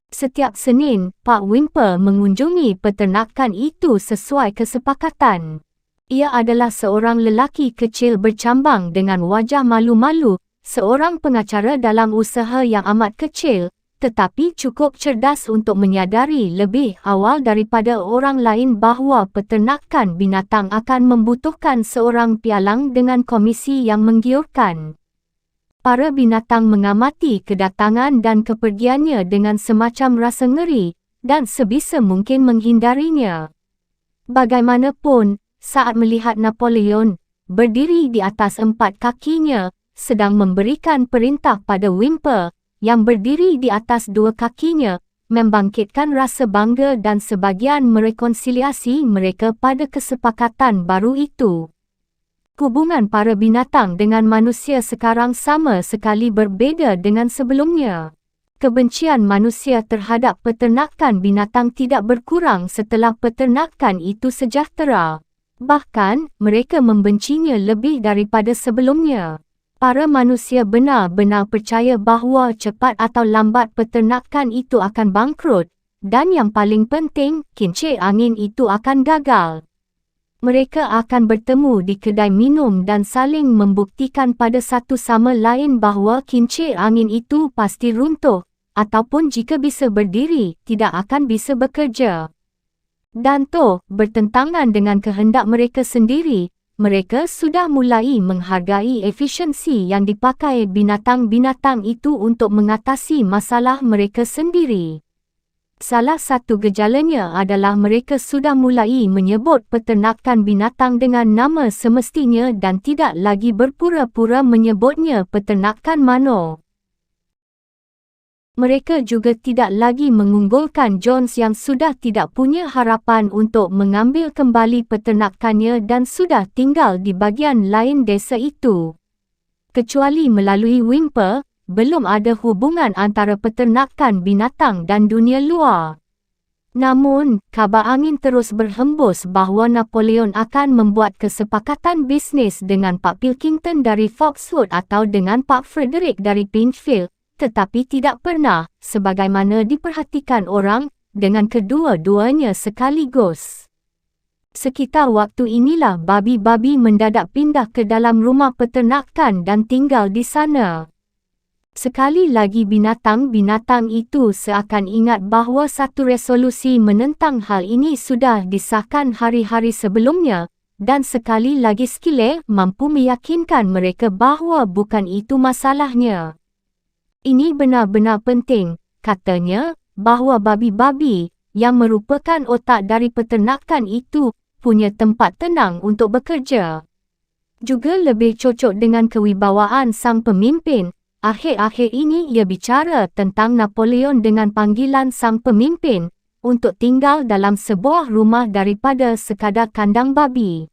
Setiap Senin, Pak Whymper mengunjungi peternakan itu sesuai kesepakatan. Ia adalah seorang lelaki kecil bercambang dengan wajah malu-malu, seorang pengacara dalam usaha yang amat kecil, tetapi cukup cerdas untuk menyadari lebih awal daripada orang lain bahawa peternakan binatang akan membutuhkan seorang pialang dengan komisi yang menggiurkan. Para binatang mengamati kedatangan dan kepergiannya dengan semacam rasa ngeri, dan sebisa mungkin menghindarinya. Bagaimanapun, saat melihat Napoleon berdiri di atas 4 kakinya, sedang memberikan perintah pada Whymper, yang berdiri di atas 2 kakinya, membangkitkan rasa bangga dan sebagian merekonsiliasi mereka pada kesepakatan baru itu. Hubungan para binatang dengan manusia sekarang sama sekali berbeza dengan sebelumnya. Kebencian manusia terhadap peternakan binatang tidak berkurang setelah peternakan itu sejahtera. Bahkan, mereka membencinya lebih daripada sebelumnya. Para manusia benar-benar percaya bahawa cepat atau lambat peternakan itu akan bangkrut, dan yang paling penting, kincir angin itu akan gagal. Mereka akan bertemu di kedai minum dan saling membuktikan pada satu sama lain bahawa kincir angin itu pasti runtuh, ataupun jika bisa berdiri, tidak akan bisa bekerja. Dan bertentangan dengan kehendak mereka sendiri, mereka sudah mulai menghargai efisiensi yang dipakai binatang-binatang itu untuk mengatasi masalah mereka sendiri. Salah satu gejalanya adalah mereka sudah mulai menyebut peternakan binatang dengan nama semestinya dan tidak lagi berpura-pura menyebutnya peternakan mano. Mereka juga tidak lagi mengunggulkan Jones yang sudah tidak punya harapan untuk mengambil kembali peternakannya dan sudah tinggal di bagian lain desa itu. Kecuali melalui Whymper, belum ada hubungan antara peternakan binatang dan dunia luar. Namun, kabar angin terus berhembus bahawa Napoleon akan membuat kesepakatan bisnes dengan Pak Pilkington dari Foxwood atau dengan Pak Frederick dari Pinchfield, tetapi tidak pernah, sebagaimana diperhatikan orang, dengan kedua-duanya sekaligus. Sekitar waktu inilah babi-babi mendadak pindah ke dalam rumah peternakan dan tinggal di sana. Sekali lagi binatang-binatang itu seakan ingat bahawa satu resolusi menentang hal ini sudah disahkan hari-hari sebelumnya, dan sekali lagi Schiller mampu meyakinkan mereka bahawa bukan itu masalahnya. Ini benar-benar penting, katanya, bahawa babi-babi, yang merupakan otak dari peternakan itu, punya tempat tenang untuk bekerja. Juga lebih cocok dengan kewibawaan sang pemimpin. Akhir-akhir ini ia bicara tentang Napoleon dengan panggilan sang pemimpin untuk tinggal dalam sebuah rumah daripada sekadar kandang babi.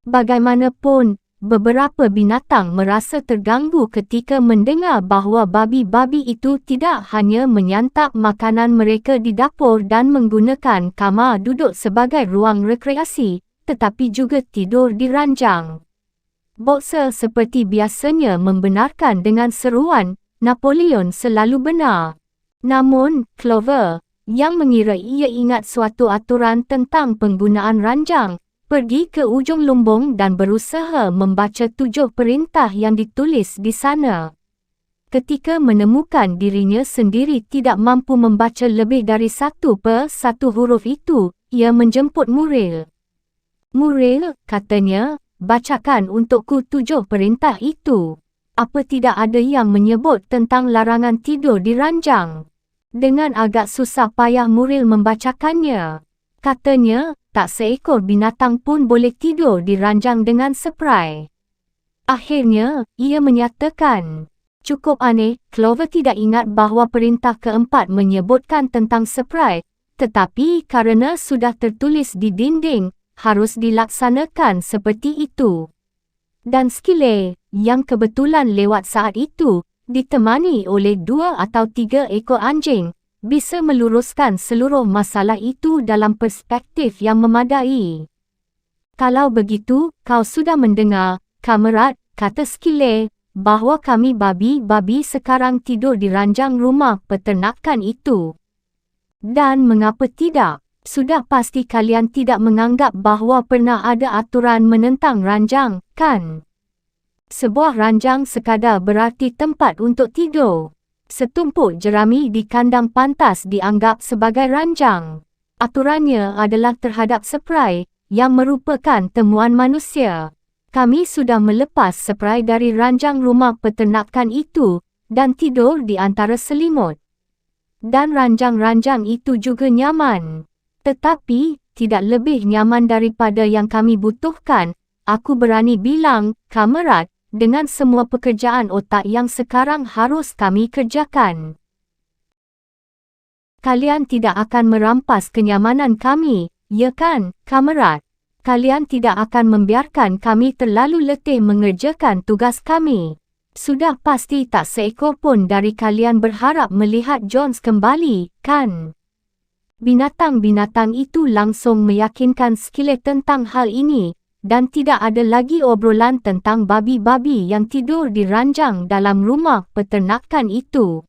Bagaimanapun, beberapa binatang merasa terganggu ketika mendengar bahawa babi-babi itu tidak hanya menyantap makanan mereka di dapur dan menggunakan kamar duduk sebagai ruang rekreasi, tetapi juga tidur di ranjang. Boxer seperti biasanya membenarkan dengan seruan, Napoleon selalu benar. Namun, Clover, yang mengira ia ingat suatu aturan tentang penggunaan ranjang, pergi ke ujung lumbung dan berusaha membaca 7 perintah yang ditulis di sana. Ketika menemukan dirinya sendiri tidak mampu membaca lebih dari 1 per 1 huruf itu, ia menjemput Muriel. Muriel, katanya, bacakan untukku 7 perintah itu. Apa tidak ada yang menyebut tentang larangan tidur di ranjang? Dengan agak susah payah Muriel membacakannya. Katanya, tak seekor binatang pun boleh tidur di ranjang dengan seperai. Akhirnya, ia menyatakan, cukup aneh, Clover tidak ingat bahawa perintah keempat menyebutkan tentang seperai, tetapi kerana sudah tertulis di dinding, harus dilaksanakan seperti itu. Dan Skille, yang kebetulan lewat saat itu, ditemani oleh 2 atau 3 ekor anjing, bisa meluruskan seluruh masalah itu dalam perspektif yang memadai. Kalau begitu, kau sudah mendengar, kamerad, kata Skille, bahawa kami babi-babi sekarang tidur di ranjang rumah peternakan itu. Dan mengapa tidak? Sudah pasti kalian tidak menganggap bahawa pernah ada aturan menentang ranjang, kan? Sebuah ranjang sekadar berarti tempat untuk tidur. Setumpuk jerami di kandang pantas dianggap sebagai ranjang. Aturannya adalah terhadap seperai, yang merupakan temuan manusia. Kami sudah melepas seperai dari ranjang rumah peternakan itu, dan tidur di antara selimut. Dan ranjang-ranjang itu juga nyaman. Tetapi, tidak lebih nyaman daripada yang kami butuhkan, aku berani bilang, kamerad, dengan semua pekerjaan otak yang sekarang harus kami kerjakan. Kalian tidak akan merampas kenyamanan kami, ya kan, kamerad? Kalian tidak akan membiarkan kami terlalu letih mengerjakan tugas kami. Sudah pasti tak seekor pun dari kalian berharap melihat Jones kembali, kan? Binatang-binatang itu langsung meyakinkan Skille tentang hal ini, dan tidak ada lagi obrolan tentang babi-babi yang tidur di ranjang dalam rumah peternakan itu.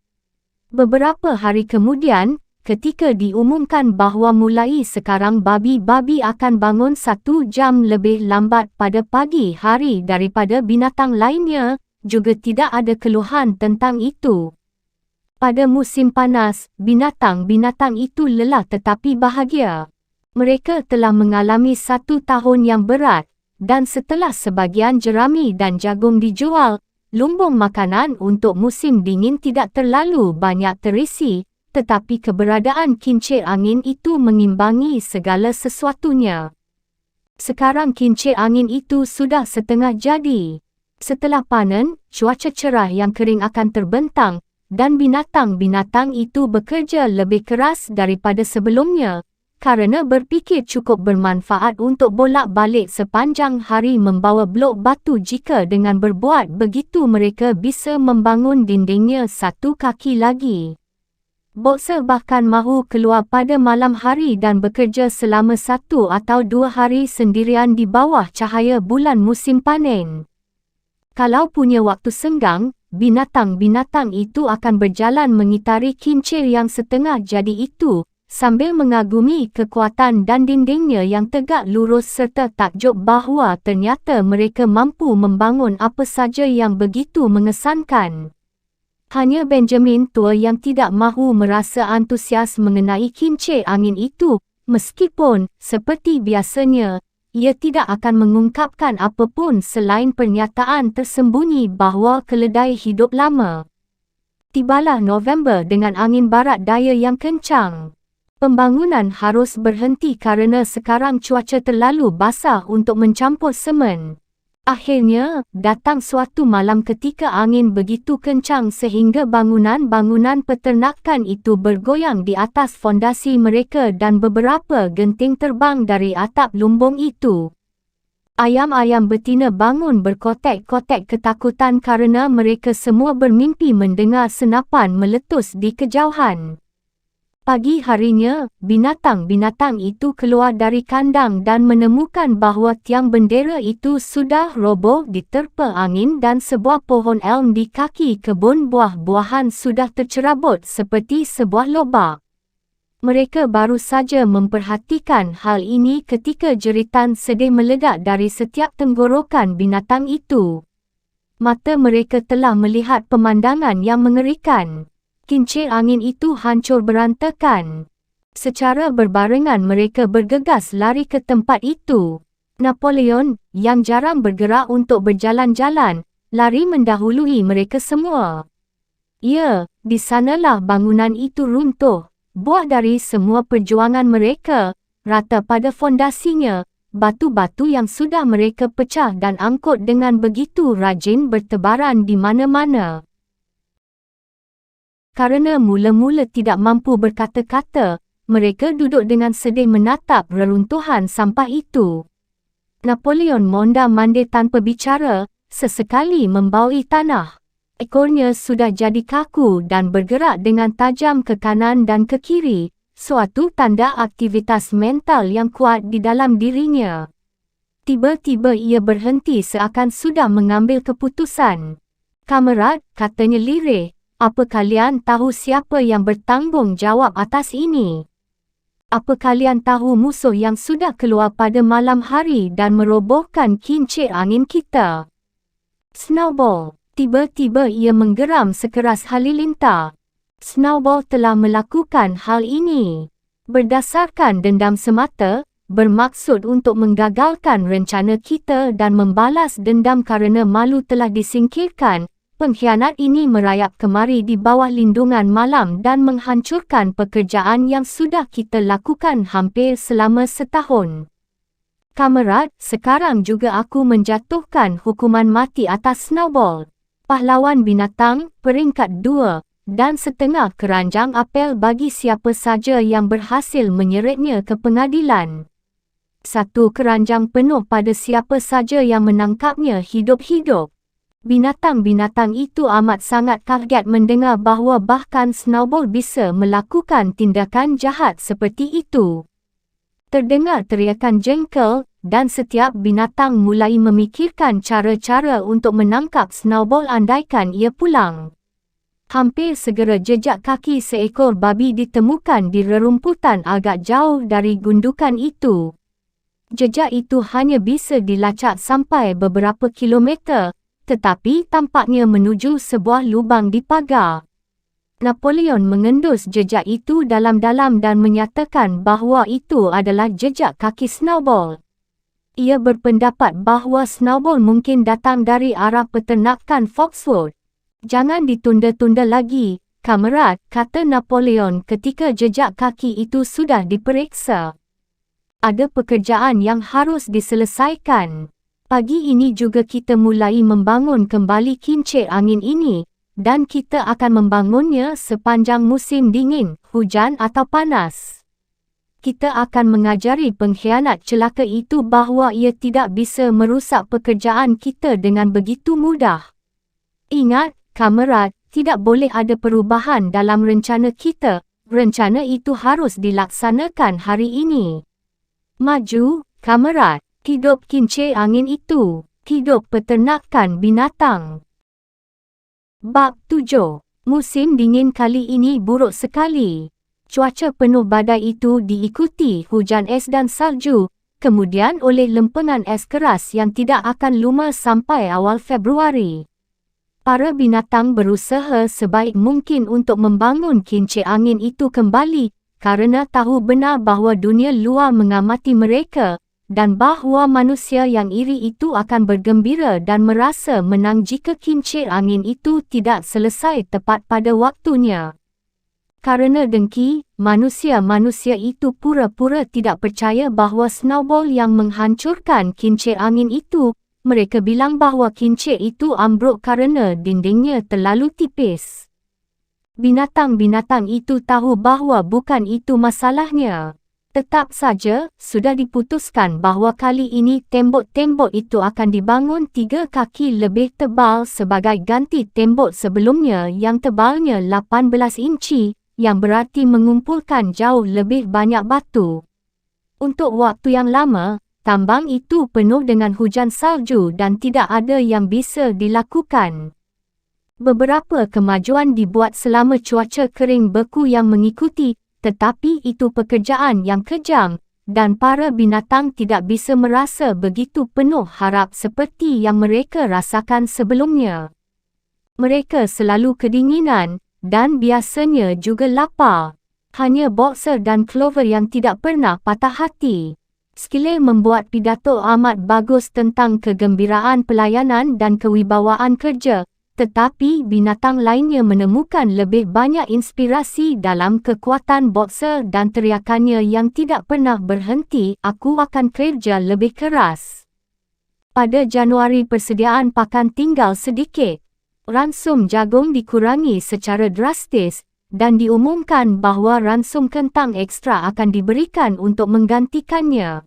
Beberapa hari kemudian, ketika diumumkan bahawa mulai sekarang babi-babi akan bangun 1 jam lebih lambat pada pagi hari daripada binatang lainnya, juga tidak ada keluhan tentang itu. Pada musim panas, binatang-binatang itu lelah tetapi bahagia. Mereka telah mengalami 1 tahun yang berat, dan setelah sebagian jerami dan jagung dijual, lumbung makanan untuk musim dingin tidak terlalu banyak terisi, tetapi keberadaan kincir angin itu mengimbangi segala sesuatunya. Sekarang kincir angin itu sudah setengah jadi. Setelah panen, cuaca cerah yang kering akan terbentang, dan binatang-binatang itu bekerja lebih keras daripada sebelumnya, kerana berfikir cukup bermanfaat untuk bolak-balik sepanjang hari membawa blok batu jika dengan berbuat begitu mereka bisa membangun dindingnya 1 kaki lagi. Boxer bahkan mahu keluar pada malam hari dan bekerja selama 1 atau 2 hari sendirian di bawah cahaya bulan musim panen. Kalau punya waktu senggang, binatang-binatang itu akan berjalan mengitari kincir yang setengah jadi itu, sambil mengagumi kekuatan dan dindingnya yang tegak lurus serta takjub bahawa ternyata mereka mampu membangun apa saja yang begitu mengesankan. Hanya Benjamin tua yang tidak mahu merasa antusias mengenai kincir angin itu, meskipun, seperti biasanya, ia tidak akan mengungkapkan apapun selain pernyataan tersembunyi bahawa keledai hidup lama. Tibalah November dengan angin barat daya yang kencang. Pembangunan harus berhenti kerana sekarang cuaca terlalu basah untuk mencampur semen. Akhirnya, datang suatu malam ketika angin begitu kencang sehingga bangunan-bangunan peternakan itu bergoyang di atas fondasi mereka dan beberapa genting terbang dari atap lumbung itu. Ayam-ayam betina bangun berkotek-kotek ketakutan kerana mereka semua bermimpi mendengar senapan meletus di kejauhan. Pagi harinya, binatang-binatang itu keluar dari kandang dan menemukan bahawa tiang bendera itu sudah roboh diterpa angin dan sebuah pohon elm di kaki kebun buah-buahan sudah tercerabut seperti sebuah lobak. Mereka baru saja memperhatikan hal ini ketika jeritan sedih meledak dari setiap tenggorokan binatang itu. Mata mereka telah melihat pemandangan yang mengerikan. Kincir angin itu hancur berantakan. Secara berbarengan mereka bergegas lari ke tempat itu. Napoleon, yang jarang bergerak untuk berjalan-jalan, lari mendahului mereka semua. Ya, di sanalah bangunan itu runtuh. Buah dari semua perjuangan mereka, rata pada fondasinya, batu-batu yang sudah mereka pecah dan angkut dengan begitu rajin bertebaran di mana-mana. Karena mula-mula tidak mampu berkata-kata, mereka duduk dengan sedih menatap reruntuhan sampah itu. Napoleon mondar-mandir tanpa bicara, sesekali membaui tanah. Ekornya sudah jadi kaku dan bergerak dengan tajam ke kanan dan ke kiri, suatu tanda aktivitas mental yang kuat di dalam dirinya. Tiba-tiba ia berhenti seakan sudah mengambil keputusan. "Kamerad," katanya lirih, "apa kalian tahu siapa yang bertanggungjawab atas ini? Apa kalian tahu musuh yang sudah keluar pada malam hari dan merobohkan kincir angin kita?" Snowball. Tiba-tiba ia menggeram sekeras halilintar. Snowball telah melakukan hal ini berdasarkan dendam semata, bermaksud untuk menggagalkan rencana kita dan membalas dendam kerana malu telah disingkirkan. Pengkhianat ini merayap kemari di bawah lindungan malam dan menghancurkan pekerjaan yang sudah kita lakukan hampir selama setahun. Kamerad, sekarang juga aku menjatuhkan hukuman mati atas Snowball, pahlawan binatang, peringkat 2, dan setengah keranjang apel bagi siapa saja yang berhasil menyeretnya ke pengadilan. 1 keranjang penuh pada siapa saja yang menangkapnya hidup-hidup. Binatang-binatang itu amat sangat kaget mendengar bahawa bahkan Snowball bisa melakukan tindakan jahat seperti itu. Terdengar teriakan jengkel, dan setiap binatang mulai memikirkan cara-cara untuk menangkap Snowball andaikan ia pulang. Hampir segera jejak kaki seekor babi ditemukan di rerumputan agak jauh dari gundukan itu. Jejak itu hanya bisa dilacak sampai beberapa kilometer, tetapi tampaknya menuju sebuah lubang di pagar. Napoleon mengendus jejak itu dalam-dalam dan menyatakan bahawa itu adalah jejak kaki Snowball. Ia berpendapat bahawa Snowball mungkin datang dari arah peternakan Foxwood. "Jangan ditunda-tunda lagi, kamerad," kata Napoleon ketika jejak kaki itu sudah diperiksa. "Ada pekerjaan yang harus diselesaikan. Pagi ini juga kita mulai membangun kembali kincir angin ini, dan kita akan membangunnya sepanjang musim dingin, hujan atau panas. Kita akan mengajari pengkhianat celaka itu bahawa ia tidak bisa merusak pekerjaan kita dengan begitu mudah. Ingat, kamerad, tidak boleh ada perubahan dalam rencana kita. Rencana itu harus dilaksanakan hari ini. Maju, kamerad. Hidup kincir angin itu. Hidup peternakan binatang." Bab 7. Musim dingin kali ini buruk sekali. Cuaca penuh badai itu diikuti hujan es dan salju, kemudian oleh lempengan es keras yang tidak akan lumer sampai awal Februari. Para binatang berusaha sebaik mungkin untuk membangun kincir angin itu kembali, karena tahu benar bahawa dunia luar mengamati mereka, dan bahawa manusia yang iri itu akan bergembira dan merasa menang jika kincir angin itu tidak selesai tepat pada waktunya. Karena dengki, manusia-manusia itu pura-pura tidak percaya bahawa Snowball yang menghancurkan kincir angin itu, mereka bilang bahawa kincir itu ambruk kerana dindingnya terlalu tipis. Binatang-binatang itu tahu bahawa bukan itu masalahnya. Tetap saja, sudah diputuskan bahawa kali ini tembok-tembok itu akan dibangun 3 kaki lebih tebal sebagai ganti tembok sebelumnya yang tebalnya 18 inci, yang berarti mengumpulkan jauh lebih banyak batu. Untuk waktu yang lama, tambang itu penuh dengan hujan salju dan tidak ada yang bisa dilakukan. Beberapa kemajuan dibuat selama cuaca kering beku yang mengikuti, tetapi itu pekerjaan yang kejam, dan para binatang tidak bisa merasa begitu penuh harap seperti yang mereka rasakan sebelumnya. Mereka selalu kedinginan, dan biasanya juga lapar. Hanya Boxer dan Clover yang tidak pernah patah hati. Skille membuat pidato amat bagus tentang kegembiraan pelayanan dan kewibawaan kerja, tetapi binatang lainnya menemukan lebih banyak inspirasi dalam kekuatan Boxer dan teriakannya yang tidak pernah berhenti, "Aku akan kerja lebih keras." Pada Januari persediaan pakan tinggal sedikit. Ransum jagung dikurangi secara drastis, dan diumumkan bahawa ransum kentang ekstra akan diberikan untuk menggantikannya.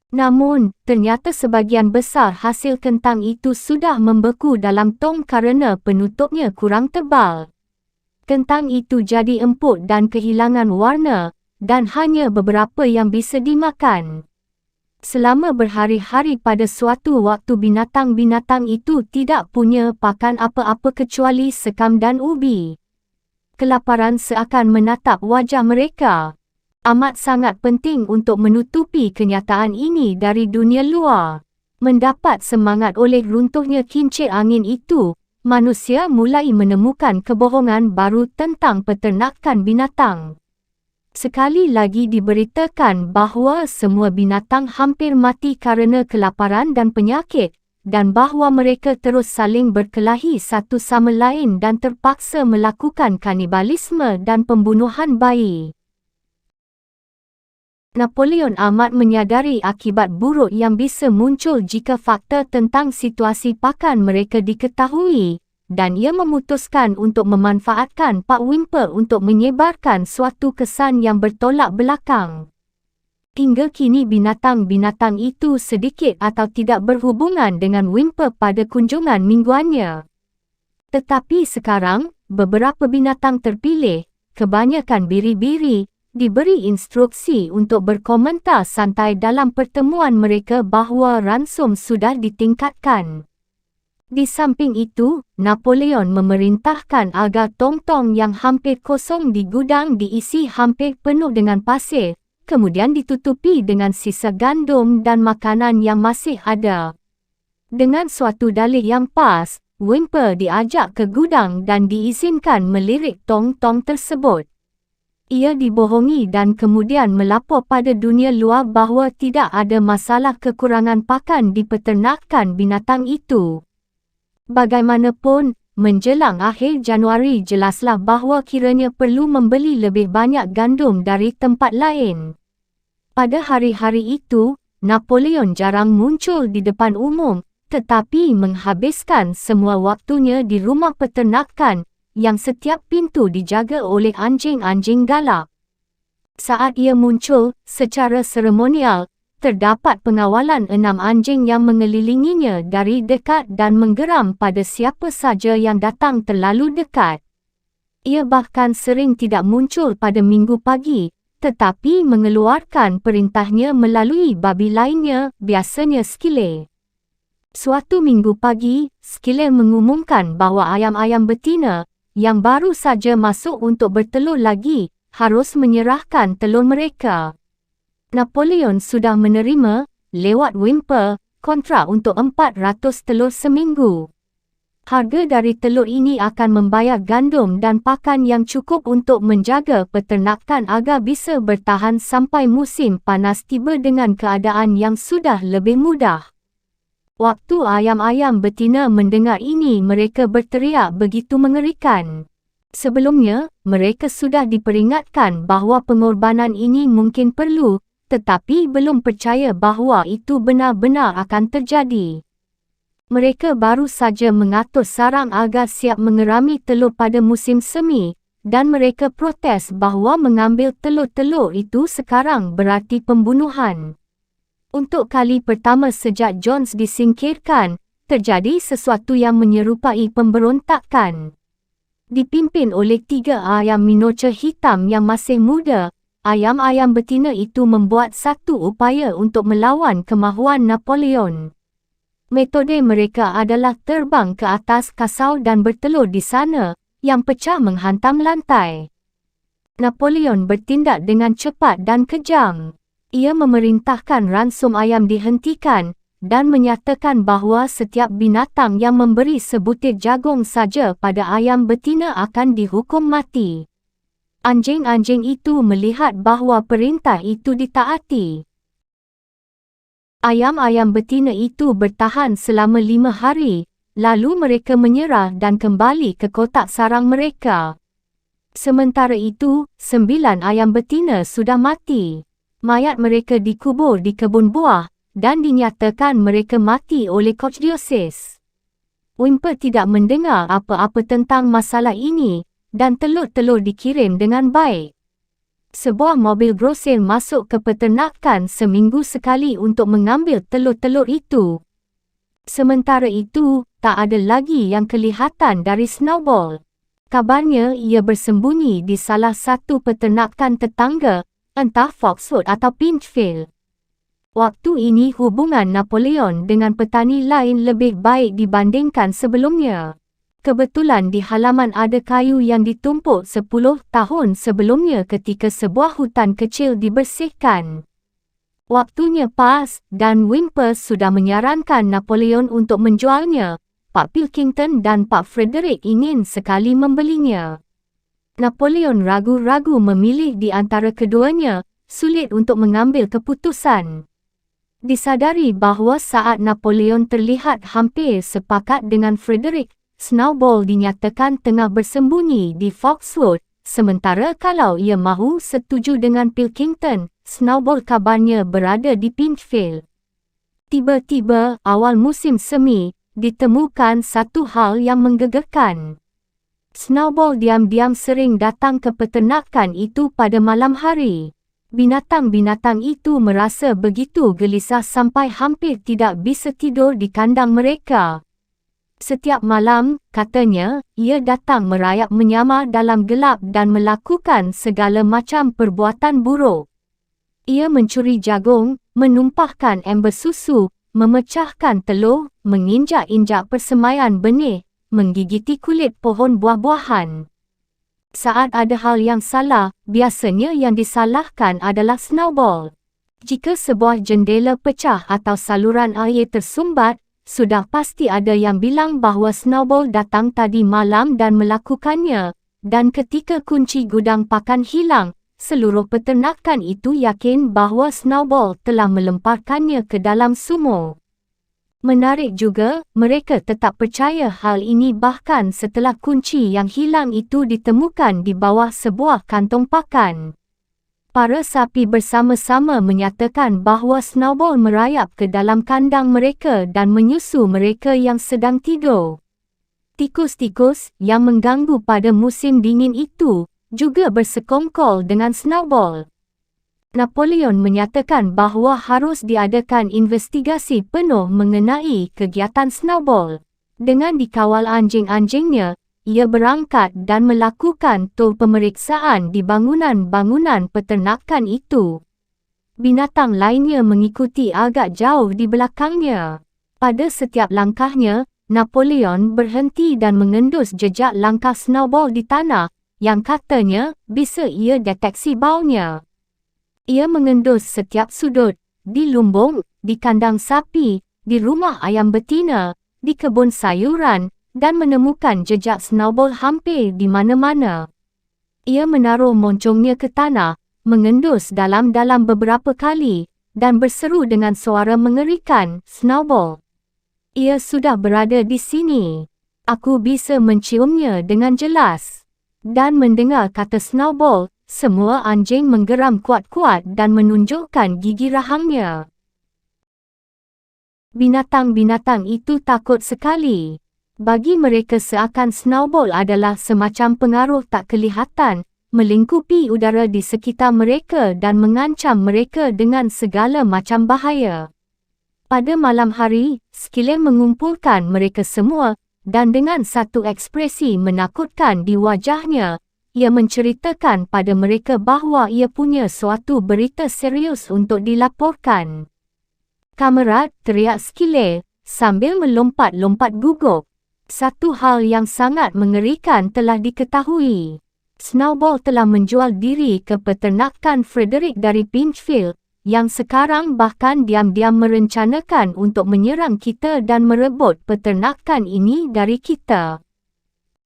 Namun, ternyata sebahagian besar hasil kentang itu sudah membeku dalam tong kerana penutupnya kurang tebal. Kentang itu jadi empuk dan kehilangan warna, dan hanya beberapa yang bisa dimakan. Selama berhari-hari pada suatu waktu binatang-binatang itu tidak punya pakan apa-apa kecuali sekam dan ubi. Kelaparan seakan menatap wajah mereka. Amat sangat penting untuk menutupi kenyataan ini dari dunia luar. Mendapat semangat oleh runtuhnya kincir angin itu, manusia mulai menemukan kebohongan baru tentang peternakan binatang. Sekali lagi diberitakan bahawa semua binatang hampir mati kerana kelaparan dan penyakit, dan bahawa mereka terus saling berkelahi satu sama lain dan terpaksa melakukan kanibalisme dan pembunuhan bayi. Napoleon amat menyadari akibat buruk yang bisa muncul jika fakta tentang situasi pakan mereka diketahui, dan ia memutuskan untuk memanfaatkan Pak Whymper untuk menyebarkan suatu kesan yang bertolak belakang. Hingga kini binatang-binatang itu sedikit atau tidak berhubungan dengan Whymper pada kunjungan mingguannya. Tetapi sekarang, beberapa binatang terpilih, kebanyakan biri-biri, diberi instruksi untuk berkomentar santai dalam pertemuan mereka bahawa ransum sudah ditingkatkan. Di samping itu, Napoleon memerintahkan agar tong-tong yang hampir kosong di gudang diisi hampir penuh dengan pasir, kemudian ditutupi dengan sisa gandum dan makanan yang masih ada. Dengan suatu dalih yang pas, Whymper diajak ke gudang dan diizinkan melirik tong-tong tersebut. Ia dibohongi dan kemudian melapor pada dunia luar bahawa tidak ada masalah kekurangan pakan di peternakan binatang itu. Bagaimanapun, menjelang akhir Januari jelaslah bahawa kiranya perlu membeli lebih banyak gandum dari tempat lain. Pada hari-hari itu, Napoleon jarang muncul di depan umum, tetapi menghabiskan semua waktunya di rumah peternakan, yang setiap pintu dijaga oleh anjing-anjing galak. Saat ia muncul, secara seremonial, terdapat pengawalan 6 anjing yang mengelilinginya dari dekat dan menggeram pada siapa saja yang datang terlalu dekat. Ia bahkan sering tidak muncul pada minggu pagi, tetapi mengeluarkan perintahnya melalui babi lainnya, biasanya Skille. Suatu minggu pagi, Skille mengumumkan bahawa ayam-ayam betina, yang baru saja masuk untuk bertelur lagi, harus menyerahkan telur mereka. Napoleon sudah menerima, lewat Whymper, kontrak untuk 400 telur seminggu. Harga dari telur ini akan membayar gandum dan pakan yang cukup untuk menjaga peternakan agar bisa bertahan sampai musim panas tiba dengan keadaan yang sudah lebih mudah. Waktu ayam-ayam betina mendengar ini mereka berteriak begitu mengerikan. Sebelumnya, mereka sudah diperingatkan bahawa pengorbanan ini mungkin perlu, tetapi belum percaya bahawa itu benar-benar akan terjadi. Mereka baru saja mengatur sarang agar siap mengerami telur pada musim semi, dan mereka protes bahawa mengambil telur-telur itu sekarang berarti pembunuhan. Untuk kali pertama sejak Jones disingkirkan, terjadi sesuatu yang menyerupai pemberontakan. Dipimpin oleh 3 ayam miniatur hitam yang masih muda, ayam-ayam betina itu membuat satu upaya untuk melawan kemahuan Napoleon. Metode mereka adalah terbang ke atas kasau dan bertelur di sana, yang pecah menghantam lantai. Napoleon bertindak dengan cepat dan kejam. Ia memerintahkan ransum ayam dihentikan dan menyatakan bahawa setiap binatang yang memberi sebutir jagung saja pada ayam betina akan dihukum mati. Anjing-anjing itu melihat bahawa perintah itu ditaati. Ayam-ayam betina itu bertahan selama 5 hari, lalu mereka menyerah dan kembali ke kotak sarang mereka. Sementara itu, 9 ayam betina sudah mati. Mayat mereka dikubur di kebun buah, dan dinyatakan mereka mati oleh koksidiosis. Wimper tidak mendengar apa-apa tentang masalah ini, dan telur-telur dikirim dengan baik. Sebuah mobil grosir masuk ke peternakan seminggu sekali untuk mengambil telur-telur itu. Sementara itu, tak ada lagi yang kelihatan dari Snowball. Kabarnya ia bersembunyi di salah satu peternakan tetangga, entah Foxwood atau Pinchfield. Waktu ini hubungan Napoleon dengan petani lain lebih baik dibandingkan sebelumnya. Kebetulan di halaman ada kayu yang ditumpuk 10 tahun sebelumnya ketika sebuah hutan kecil dibersihkan. Waktunya pas, dan Wimper sudah menyarankan Napoleon untuk menjualnya. Pak Pilkington dan Pak Frederick ingin sekali membelinya. Napoleon ragu-ragu memilih di antara keduanya, sulit untuk mengambil keputusan. Disadari bahawa saat Napoleon terlihat hampir sepakat dengan Frederick, Snowball dinyatakan tengah bersembunyi di Foxwood, sementara kalau ia mahu setuju dengan Pilkington, Snowball kabarnya berada di Pinchfield. Tiba-tiba, awal musim semi, ditemukan satu hal yang menggegarkan. Snowball diam-diam sering datang ke peternakan itu pada malam hari. Binatang-binatang itu merasa begitu gelisah sampai hampir tidak bisa tidur di kandang mereka. Setiap malam, katanya, ia datang merayap menyamar dalam gelap dan melakukan segala macam perbuatan buruk. Ia mencuri jagung, menumpahkan ember susu, memecahkan telur, menginjak-injak persemaian benih, menggigiti kulit pohon buah-buahan. Saat ada hal yang salah, biasanya yang disalahkan adalah Snowball. Jika sebuah jendela pecah atau saluran air tersumbat, sudah pasti ada yang bilang bahawa Snowball datang tadi malam dan melakukannya, dan ketika kunci gudang pakan hilang, seluruh peternakan itu yakin bahawa Snowball telah melemparkannya ke dalam sumur. Menarik juga, mereka tetap percaya hal ini bahkan setelah kunci yang hilang itu ditemukan di bawah sebuah kantong pakan. Para sapi bersama-sama menyatakan bahawa Snowball merayap ke dalam kandang mereka dan menyusu mereka yang sedang tidur. Tikus-tikus yang mengganggu pada musim dingin itu juga bersekongkol dengan Snowball. Napoleon menyatakan bahawa harus diadakan investigasi penuh mengenai kegiatan Snowball. Dengan dikawal anjing-anjingnya, ia berangkat dan melakukan tur pemeriksaan di bangunan-bangunan peternakan itu. Binatang lainnya mengikuti agak jauh di belakangnya. Pada setiap langkahnya, Napoleon berhenti dan mengendus jejak langkah Snowball di tanah, yang katanya bisa ia deteksi baunya. Ia mengendus setiap sudut, di lumbung, di kandang sapi, di rumah ayam betina, di kebun sayuran, dan menemukan jejak Snowball hampir di mana-mana. Ia menaruh moncongnya ke tanah, mengendus dalam-dalam beberapa kali, dan berseru dengan suara mengerikan, "Snowball! Ia sudah berada di sini. Aku bisa menciumnya dengan jelas." Dan mendengar kata Snowball, semua anjing menggeram kuat-kuat dan menunjukkan gigi rahangnya. Binatang-binatang itu takut sekali. Bagi mereka seakan snowball adalah semacam pengaruh tak kelihatan, melingkupi udara di sekitar mereka dan mengancam mereka dengan segala macam bahaya. Pada malam hari, Skille mengumpulkan mereka semua dan dengan satu ekspresi menakutkan di wajahnya, ia menceritakan pada mereka bahawa ia punya suatu berita serius untuk dilaporkan. "Kamerad," teriak Skille sambil melompat-lompat gugup. Satu hal yang sangat mengerikan telah diketahui. Snowball telah menjual diri ke peternakan Frederick dari Pinchfield, yang sekarang bahkan diam-diam merencanakan untuk menyerang kita dan merebut peternakan ini dari kita.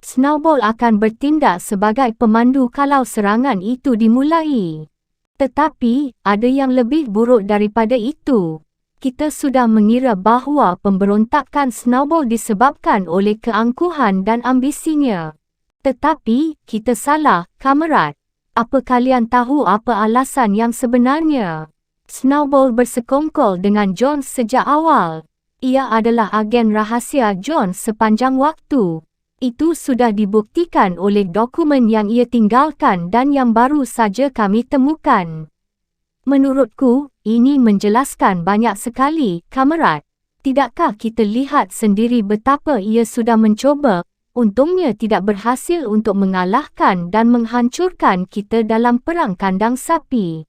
Snowball akan bertindak sebagai pemandu kalau serangan itu dimulai. Tetapi, ada yang lebih buruk daripada itu. Kita sudah mengira bahawa pemberontakan Snowball disebabkan oleh keangkuhan dan ambisinya. Tetapi, kita salah, kamerad. Apa kalian tahu apa alasan yang sebenarnya? Snowball bersekongkol dengan Jones sejak awal. Ia adalah agen rahasia Jones sepanjang waktu. Itu sudah dibuktikan oleh dokumen yang ia tinggalkan dan yang baru saja kami temukan. Menurutku, ini menjelaskan banyak sekali, kamerad. Tidakkah kita lihat sendiri betapa ia sudah mencuba, untungnya tidak berhasil untuk mengalahkan dan menghancurkan kita dalam perang kandang sapi.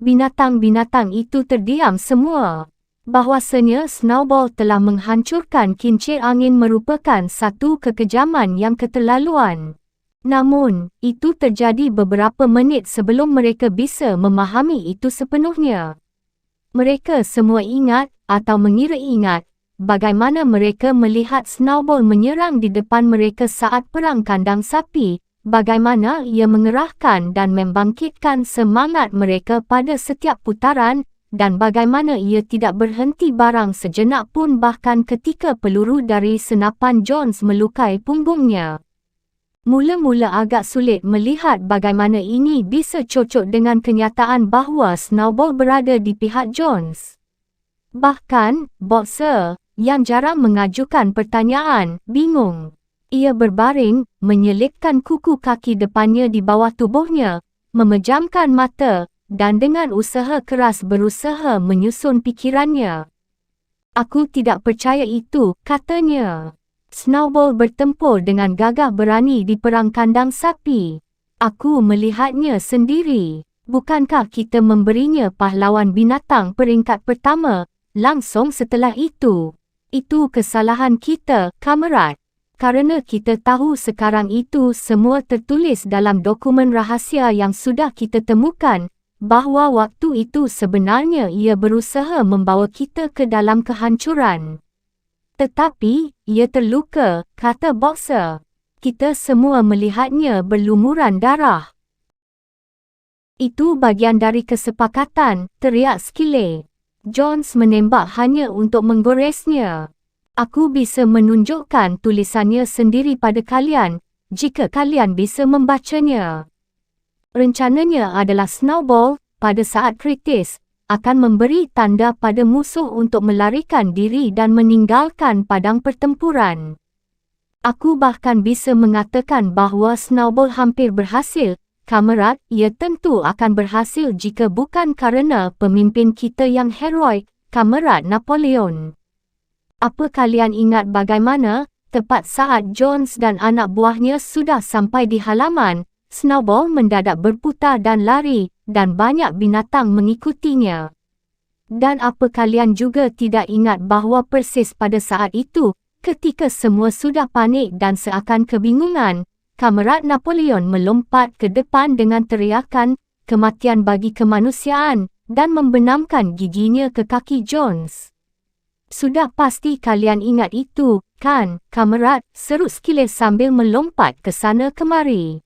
Binatang-binatang itu terdiam semua. Bahwasanya Snowball telah menghancurkan kincir angin merupakan satu kekejaman yang keterlaluan. Namun, itu terjadi beberapa menit sebelum mereka bisa memahami itu sepenuhnya. Mereka semua ingat, atau mengira ingat, bagaimana mereka melihat Snowball menyerang di depan mereka saat perang kandang sapi, bagaimana ia mengerahkan dan membangkitkan semangat mereka pada setiap putaran, dan bagaimana ia tidak berhenti barang sejenak pun bahkan ketika peluru dari senapan Jones melukai punggungnya. Mula-mula agak sulit melihat bagaimana ini bisa cocok dengan kenyataan bahawa Snowball berada di pihak Jones. Bahkan, Boxer, yang jarang mengajukan pertanyaan, bingung. Ia berbaring, menyelipkan kuku kaki depannya di bawah tubuhnya, memejamkan mata, dan dengan usaha keras berusaha menyusun pikirannya. "Aku tidak percaya itu," katanya. Snowball bertempur dengan gagah berani di perang kandang sapi. "Aku melihatnya sendiri. Bukankah kita memberinya pahlawan binatang peringkat pertama, langsung setelah itu? Itu kesalahan kita, kamerad. Karena kita tahu sekarang itu semua tertulis dalam dokumen rahasia yang sudah kita temukan, bahawa waktu itu sebenarnya ia berusaha membawa kita ke dalam kehancuran. Tetapi, ia terluka," kata Boxer. "Kita semua melihatnya berlumuran darah." "Itu bagian dari kesepakatan," teriak Skille. "Jones menembak hanya untuk menggoresnya. Aku bisa menunjukkan tulisannya sendiri pada kalian, jika kalian bisa membacanya." Rencananya adalah Snowball, pada saat kritis, akan memberi tanda pada musuh untuk melarikan diri dan meninggalkan padang pertempuran. Aku bahkan bisa mengatakan bahawa Snowball hampir berhasil, kamerad. Ia tentu akan berhasil jika bukan kerana pemimpin kita yang heroik, kamerad Napoleon. Apa kalian ingat bagaimana, tepat saat Jones dan anak buahnya sudah sampai di halaman, Snowball mendadak berputar dan lari, dan banyak binatang mengikutinya. Dan apa kalian juga tidak ingat bahawa persis pada saat itu, ketika semua sudah panik dan seakan kebingungan, kamerad Napoleon melompat ke depan dengan teriakan, "Kematian bagi kemanusiaan," dan membenamkan giginya ke kaki Jones. "Sudah pasti kalian ingat itu, kan, kamerad?" seru Skille sambil melompat ke sana kemari.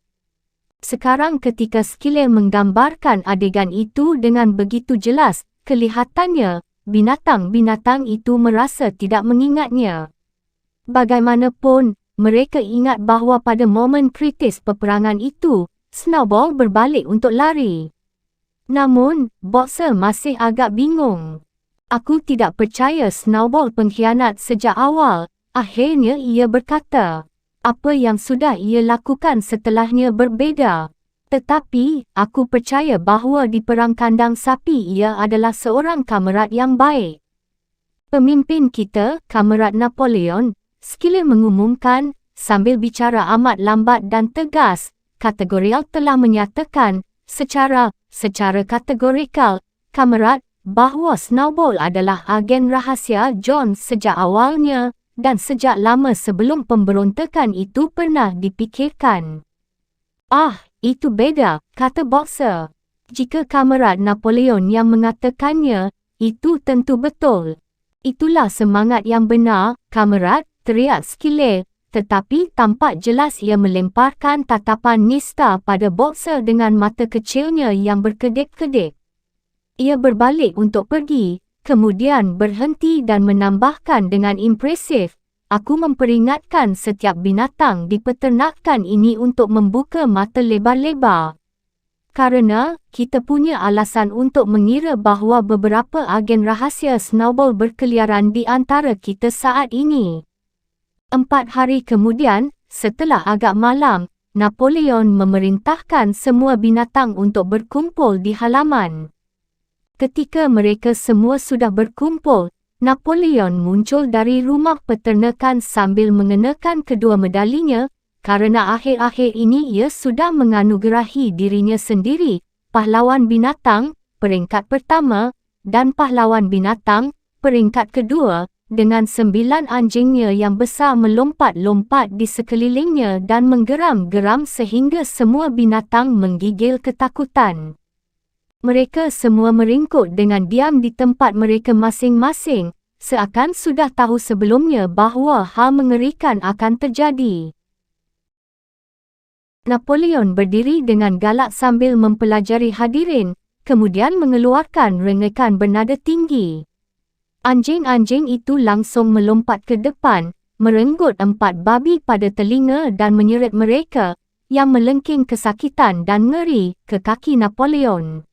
Sekarang ketika Skille menggambarkan adegan itu dengan begitu jelas, kelihatannya, binatang-binatang itu merasa tidak mengingatnya. Bagaimanapun, mereka ingat bahawa pada momen kritis peperangan itu, Snowball berbalik untuk lari. Namun, Boxer masih agak bingung. Aku tidak percaya Snowball pengkhianat sejak awal, akhirnya ia berkata. Apa yang sudah ia lakukan setelahnya berbeza. Tetapi, aku percaya bahawa di perang kandang sapi ia adalah seorang kamerat yang baik. Pemimpin kita, Kamerat Napoleon, sekila mengumumkan, sambil bicara amat lambat dan tegas, kategorial telah menyatakan, secara kategorikal, Kamerat, bahawa Snowball adalah agen rahsia John sejak awalnya, dan sejak lama sebelum pemberontakan itu pernah dipikirkan. Itu beda, kata Boxer. Jika Kamerat Napoleon yang mengatakannya, itu tentu betul. Itulah semangat yang benar, Kamerat, teriak Skille, tetapi tampak jelas ia melemparkan tatapan nista pada Boxer dengan mata kecilnya yang berkedip-kedip. Ia berbalik untuk pergi, kemudian berhenti dan menambahkan dengan impresif, aku memperingatkan setiap binatang di peternakan ini untuk membuka mata lebar-lebar. Karena, kita punya alasan untuk mengira bahawa beberapa agen rahsia Snowball berkeliaran di antara kita saat ini. 4 hari kemudian, setelah agak malam, Napoleon memerintahkan semua binatang untuk berkumpul di halaman. Ketika mereka semua sudah berkumpul, Napoleon muncul dari rumah peternakan sambil mengenakan kedua medalinya, karena akhir-akhir ini ia sudah menganugerahi dirinya sendiri, pahlawan binatang, peringkat pertama, dan pahlawan binatang, peringkat kedua, dengan 9 anjingnya yang besar melompat-lompat di sekelilingnya dan menggeram-geram sehingga semua binatang menggigil ketakutan. Mereka semua meringkuk dengan diam di tempat mereka masing-masing, seakan sudah tahu sebelumnya bahawa hal mengerikan akan terjadi. Napoleon berdiri dengan galak sambil mempelajari hadirin, kemudian mengeluarkan rengekan bernada tinggi. Anjing-anjing itu langsung melompat ke depan, merenggut 4 babi pada telinga dan menyeret mereka, yang melengking kesakitan dan ngeri, ke kaki Napoleon.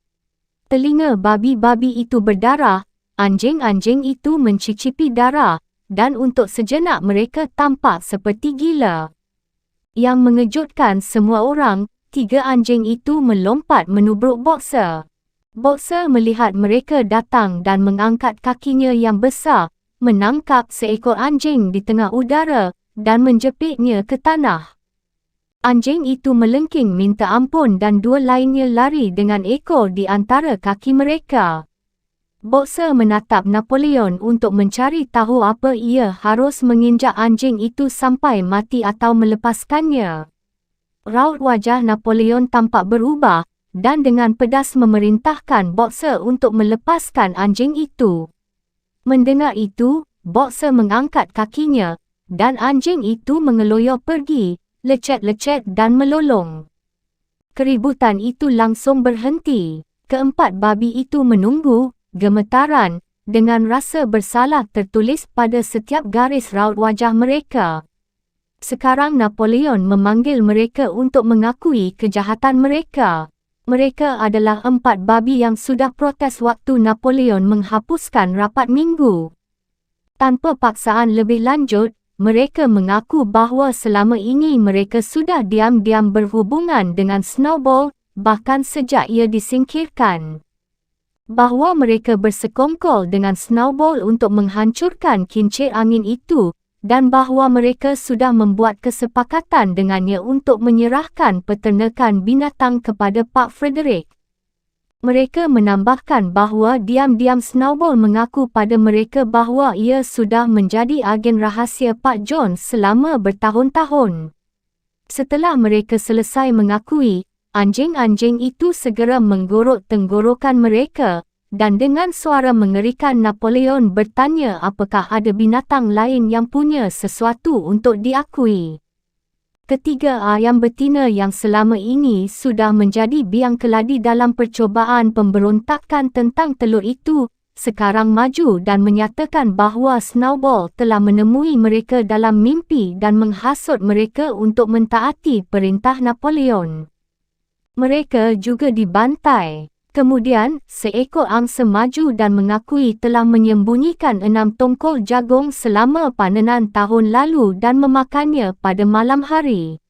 Telinga babi-babi itu berdarah, anjing-anjing itu mencicipi darah, dan untuk sejenak mereka tampak seperti gila. Yang mengejutkan semua orang, 3 anjing itu melompat menubruk Boxer. Boxer melihat mereka datang dan mengangkat kakinya yang besar, menangkap seekor anjing di tengah udara, dan menjepitnya ke tanah. Anjing itu melengking minta ampun dan 2 lainnya lari dengan ekor di antara kaki mereka. Boxer menatap Napoleon untuk mencari tahu apa ia harus menginjak anjing itu sampai mati atau melepaskannya. Raut wajah Napoleon tampak berubah, dan dengan pedas memerintahkan Boxer untuk melepaskan anjing itu. Mendengar itu, Boxer mengangkat kakinya, dan anjing itu mengeloyor pergi, lecet-lecet dan melolong. Keributan itu langsung berhenti. Keempat babi itu menunggu, gemetaran, dengan rasa bersalah tertulis pada setiap garis raut wajah mereka. Sekarang Napoleon memanggil mereka untuk mengakui kejahatan mereka. Mereka adalah 4 babi yang sudah protes waktu Napoleon menghapuskan rapat minggu. Tanpa paksaan lebih lanjut, mereka mengaku bahawa selama ini mereka sudah diam-diam berhubungan dengan Snowball, bahkan sejak ia disingkirkan. Bahawa mereka bersekongkol dengan Snowball untuk menghancurkan kincir angin itu, dan bahawa mereka sudah membuat kesepakatan dengannya untuk menyerahkan peternakan binatang kepada Pak Frederick. Mereka menambahkan bahawa diam-diam Snowball mengaku pada mereka bahawa ia sudah menjadi agen rahsia Pak John selama bertahun-tahun. Setelah mereka selesai mengakui, anjing-anjing itu segera menggorok tenggorokan mereka, dan dengan suara mengerikan Napoleon bertanya apakah ada binatang lain yang punya sesuatu untuk diakui. Ketiga ayam betina yang selama ini sudah menjadi biang keladi dalam percobaan pemberontakan tentang telur itu, sekarang maju dan menyatakan bahawa Snowball telah menemui mereka dalam mimpi dan menghasut mereka untuk mentaati perintah Napoleon. Mereka juga dibantai. Kemudian, seekor angsa maju dan mengakui telah menyembunyikan 6 tongkol jagung selama panenan tahun lalu dan memakannya pada malam hari.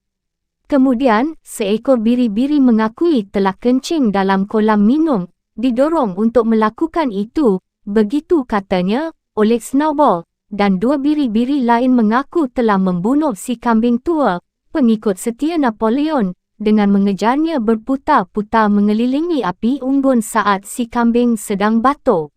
Kemudian, seekor biri-biri mengakui telah kencing dalam kolam minum, didorong untuk melakukan itu, begitu katanya, oleh Snowball, dan 2 biri-biri lain mengaku telah membunuh si kambing tua, pengikut setia Napoleon, dengan mengejarnya berputar-putar mengelilingi api unggun saat si kambing sedang batuk.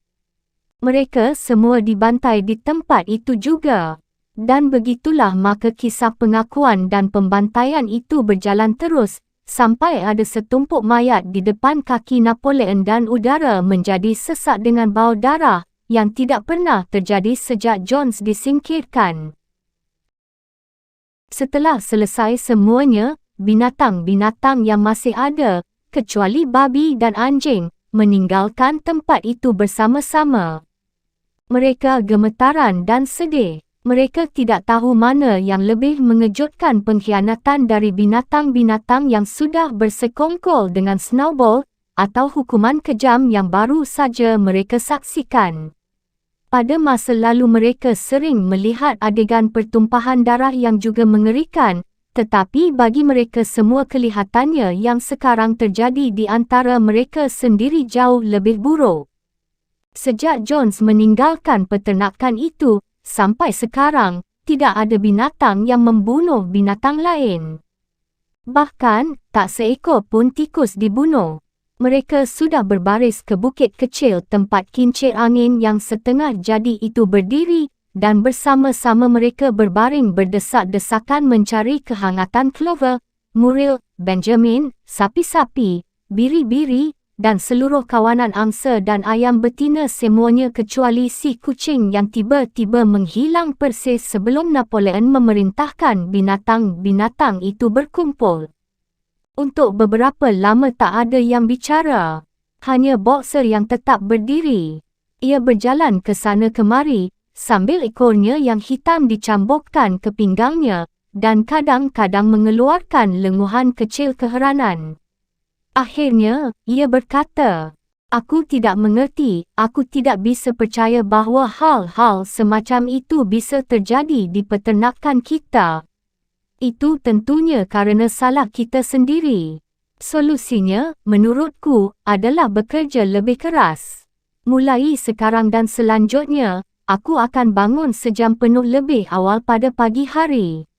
Mereka semua dibantai di tempat itu juga. Dan begitulah maka kisah pengakuan dan pembantaian itu berjalan terus, sampai ada setumpuk mayat di depan kaki Napoleon dan udara menjadi sesak dengan bau darah, yang tidak pernah terjadi sejak Jones disingkirkan. Setelah selesai semuanya, binatang-binatang yang masih ada, kecuali babi dan anjing, meninggalkan tempat itu bersama-sama. Mereka gemetaran dan sedih. Mereka tidak tahu mana yang lebih mengejutkan, pengkhianatan dari binatang-binatang yang sudah bersekongkol dengan Snowball, atau hukuman kejam yang baru saja mereka saksikan. Pada masa lalu mereka sering melihat adegan pertumpahan darah yang juga mengerikan, tetapi bagi mereka semua kelihatannya yang sekarang terjadi di antara mereka sendiri jauh lebih buruk. Sejak Jones meninggalkan peternakan itu, sampai sekarang, tidak ada binatang yang membunuh binatang lain. Bahkan, tak seekor pun tikus dibunuh. Mereka sudah berbaris ke bukit kecil tempat kincir angin yang setengah jadi itu berdiri, dan bersama-sama mereka berbaring berdesak-desakan mencari kehangatan Clover, Muriel, Benjamin, sapi-sapi, biri-biri, dan seluruh kawanan angsa dan ayam betina, semuanya kecuali si kucing yang tiba-tiba menghilang persis sebelum Napoleon memerintahkan binatang-binatang itu berkumpul. Untuk beberapa lama tak ada yang bicara. Hanya Boxer yang tetap berdiri. Ia berjalan ke sana kemari, sambil ekornya yang hitam dicambukkan ke pinggangnya, dan kadang-kadang mengeluarkan lenguhan kecil keheranan. Akhirnya, ia berkata, "Aku tidak mengerti, aku tidak bisa percaya bahawa hal-hal semacam itu bisa terjadi di peternakan kita. Itu tentunya kerana salah kita sendiri. Solusinya, menurutku, adalah bekerja lebih keras. Mulai sekarang dan selanjutnya, aku akan bangun sejam penuh lebih awal pada pagi hari."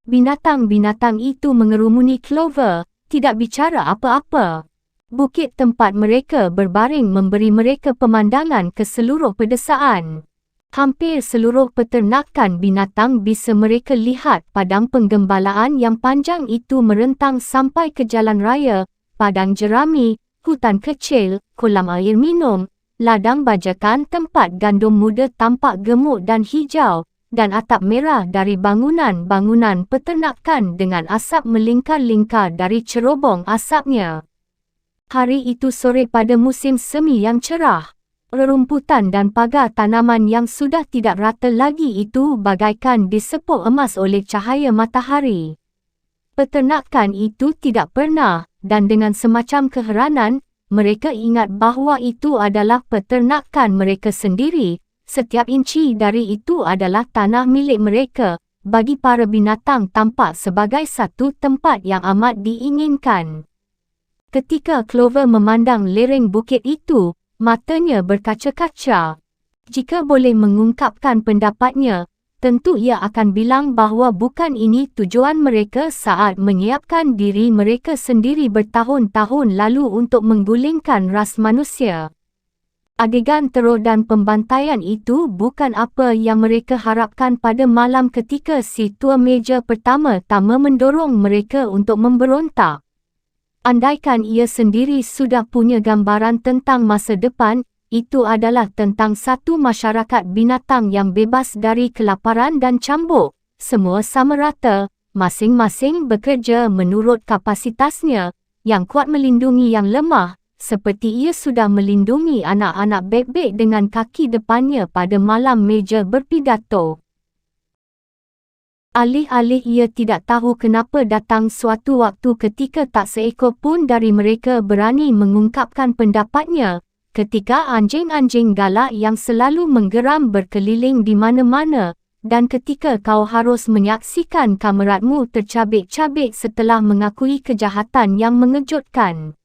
Binatang-binatang itu mengerumuni Clover, tidak bicara apa-apa. Bukit tempat mereka berbaring memberi mereka pemandangan ke seluruh pedesaan. Hampir seluruh peternakan binatang bisa mereka lihat. Padang penggembalaan yang panjang itu merentang sampai ke jalan raya, padang jerami, hutan kecil, kolam air minum, ladang bajakan tempat gandum muda tampak gemuk dan hijau, dan atap merah dari bangunan-bangunan peternakan dengan asap melingkar-lingkar dari cerobong asapnya. Hari itu sore pada musim semi yang cerah. Rerumputan dan pagar tanaman yang sudah tidak rata lagi itu bagaikan disepuk emas oleh cahaya matahari. Peternakan itu tidak pernah, dan dengan semacam keheranan, mereka ingat bahawa itu adalah peternakan mereka sendiri. Setiap inci dari itu adalah tanah milik mereka. Bagi para binatang tampak sebagai satu tempat yang amat diinginkan. Ketika Clover memandang lereng bukit itu, matanya berkaca-kaca. Jika boleh mengungkapkan pendapatnya, tentu ia akan bilang bahawa bukan ini tujuan mereka saat menyiapkan diri mereka sendiri bertahun-tahun lalu untuk menggulingkan ras manusia. Adegan teror dan pembantaian itu bukan apa yang mereka harapkan pada malam ketika si tua meja pertama-tama mendorong mereka untuk memberontak. Andaikan ia sendiri sudah punya gambaran tentang masa depan, itu adalah tentang satu masyarakat binatang yang bebas dari kelaparan dan cambuk. Semua sama rata, masing-masing bekerja menurut kapasitasnya, yang kuat melindungi yang lemah, seperti ia sudah melindungi anak-anak bebek dengan kaki depannya pada malam meja berpidato. Alih-alih ia tidak tahu kenapa datang suatu waktu ketika tak seekor pun dari mereka berani mengungkapkan pendapatnya, ketika anjing-anjing galak yang selalu menggeram berkeliling di mana-mana, dan ketika kau harus menyaksikan kameratmu tercabik-cabik setelah mengakui kejahatan yang mengejutkan.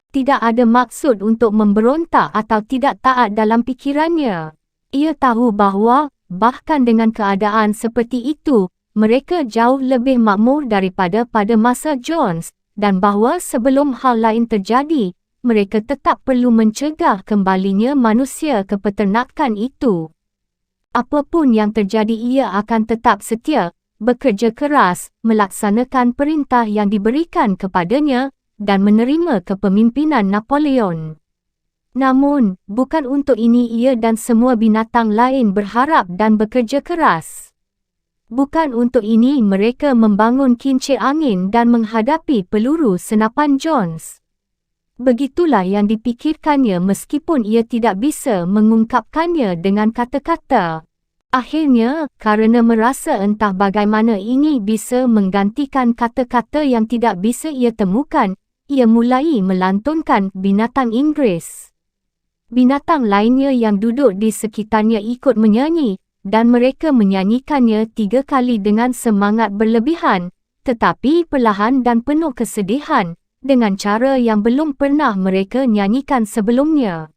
Tidak ada maksud untuk memberontak atau tidak taat dalam fikirannya. Ia tahu bahawa, bahkan dengan keadaan seperti itu, mereka jauh lebih makmur daripada pada masa Jones, dan bahawa sebelum hal lain terjadi, mereka tetap perlu mencegah kembalinya manusia ke peternakan itu. Apapun yang terjadi, ia akan tetap setia, bekerja keras, melaksanakan perintah yang diberikan kepadanya, dan menerima kepemimpinan Napoleon. Namun, bukan untuk ini ia dan semua binatang lain berharap dan bekerja keras. Bukan untuk ini mereka membangun kincir angin dan menghadapi peluru senapan Jones. Begitulah yang dipikirkannya meskipun ia tidak bisa mengungkapkannya dengan kata-kata. Akhirnya, kerana merasa entah bagaimana ini bisa menggantikan kata-kata yang tidak bisa ia temukan, ia mulai melantunkan binatang Inggris. Binatang lainnya yang duduk di sekitarnya ikut menyanyi, dan mereka menyanyikannya 3 kali dengan semangat berlebihan, tetapi perlahan dan penuh kesedihan, dengan cara yang belum pernah mereka nyanyikan sebelumnya.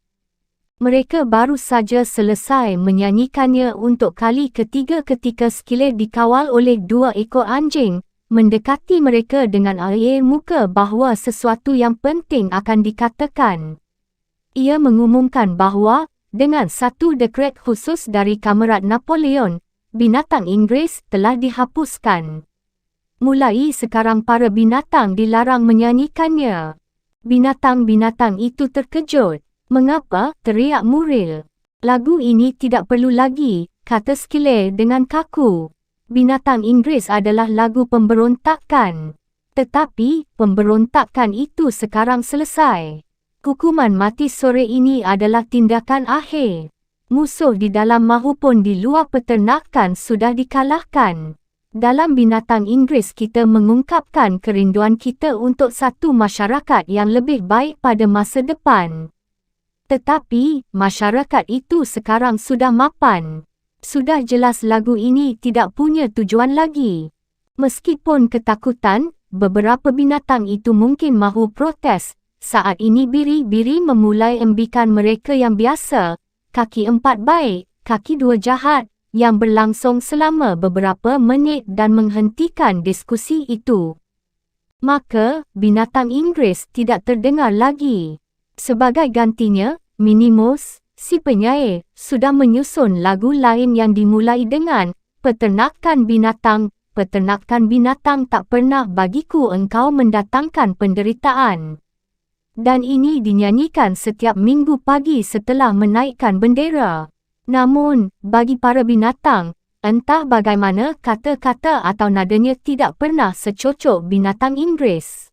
Mereka baru saja selesai menyanyikannya untuk kali ketiga ketika sekilir dikawal oleh 2 ekor anjing, mendekati mereka dengan air muka bahawa sesuatu yang penting akan dikatakan. Ia mengumumkan bahawa, dengan satu dekret khusus dari Kamerat Napoleon, binatang Inggris telah dihapuskan. Mulai sekarang para binatang dilarang menyanyikannya. Binatang-binatang itu terkejut. Mengapa? Teriak Muriel. Lagu ini tidak perlu lagi, kata Skille dengan kaku. Binatang Inggris adalah lagu pemberontakan. Tetapi, pemberontakan itu sekarang selesai. Hukuman mati sore ini adalah tindakan akhir. Musuh di dalam maupun di luar peternakan sudah dikalahkan. Dalam binatang Inggris kita mengungkapkan kerinduan kita untuk satu masyarakat yang lebih baik pada masa depan. Tetapi, masyarakat itu sekarang sudah mapan. Sudah jelas lagu ini tidak punya tujuan lagi. Meskipun ketakutan, beberapa binatang itu mungkin mahu protes. Saat ini biri-biri memulai embikan mereka yang biasa, kaki 4 baik, kaki 2 jahat, yang berlangsung selama beberapa menit dan menghentikan diskusi itu. Maka, binatang Inggris tidak terdengar lagi. Sebagai gantinya, Minimus, si penyair, sudah menyusun lagu lain yang dimulai dengan, peternakan binatang tak pernah bagiku engkau mendatangkan penderitaan. Dan ini dinyanyikan setiap minggu pagi setelah menaikkan bendera. Namun, bagi para binatang, entah bagaimana kata-kata atau nadanya tidak pernah secocok binatang Inggris.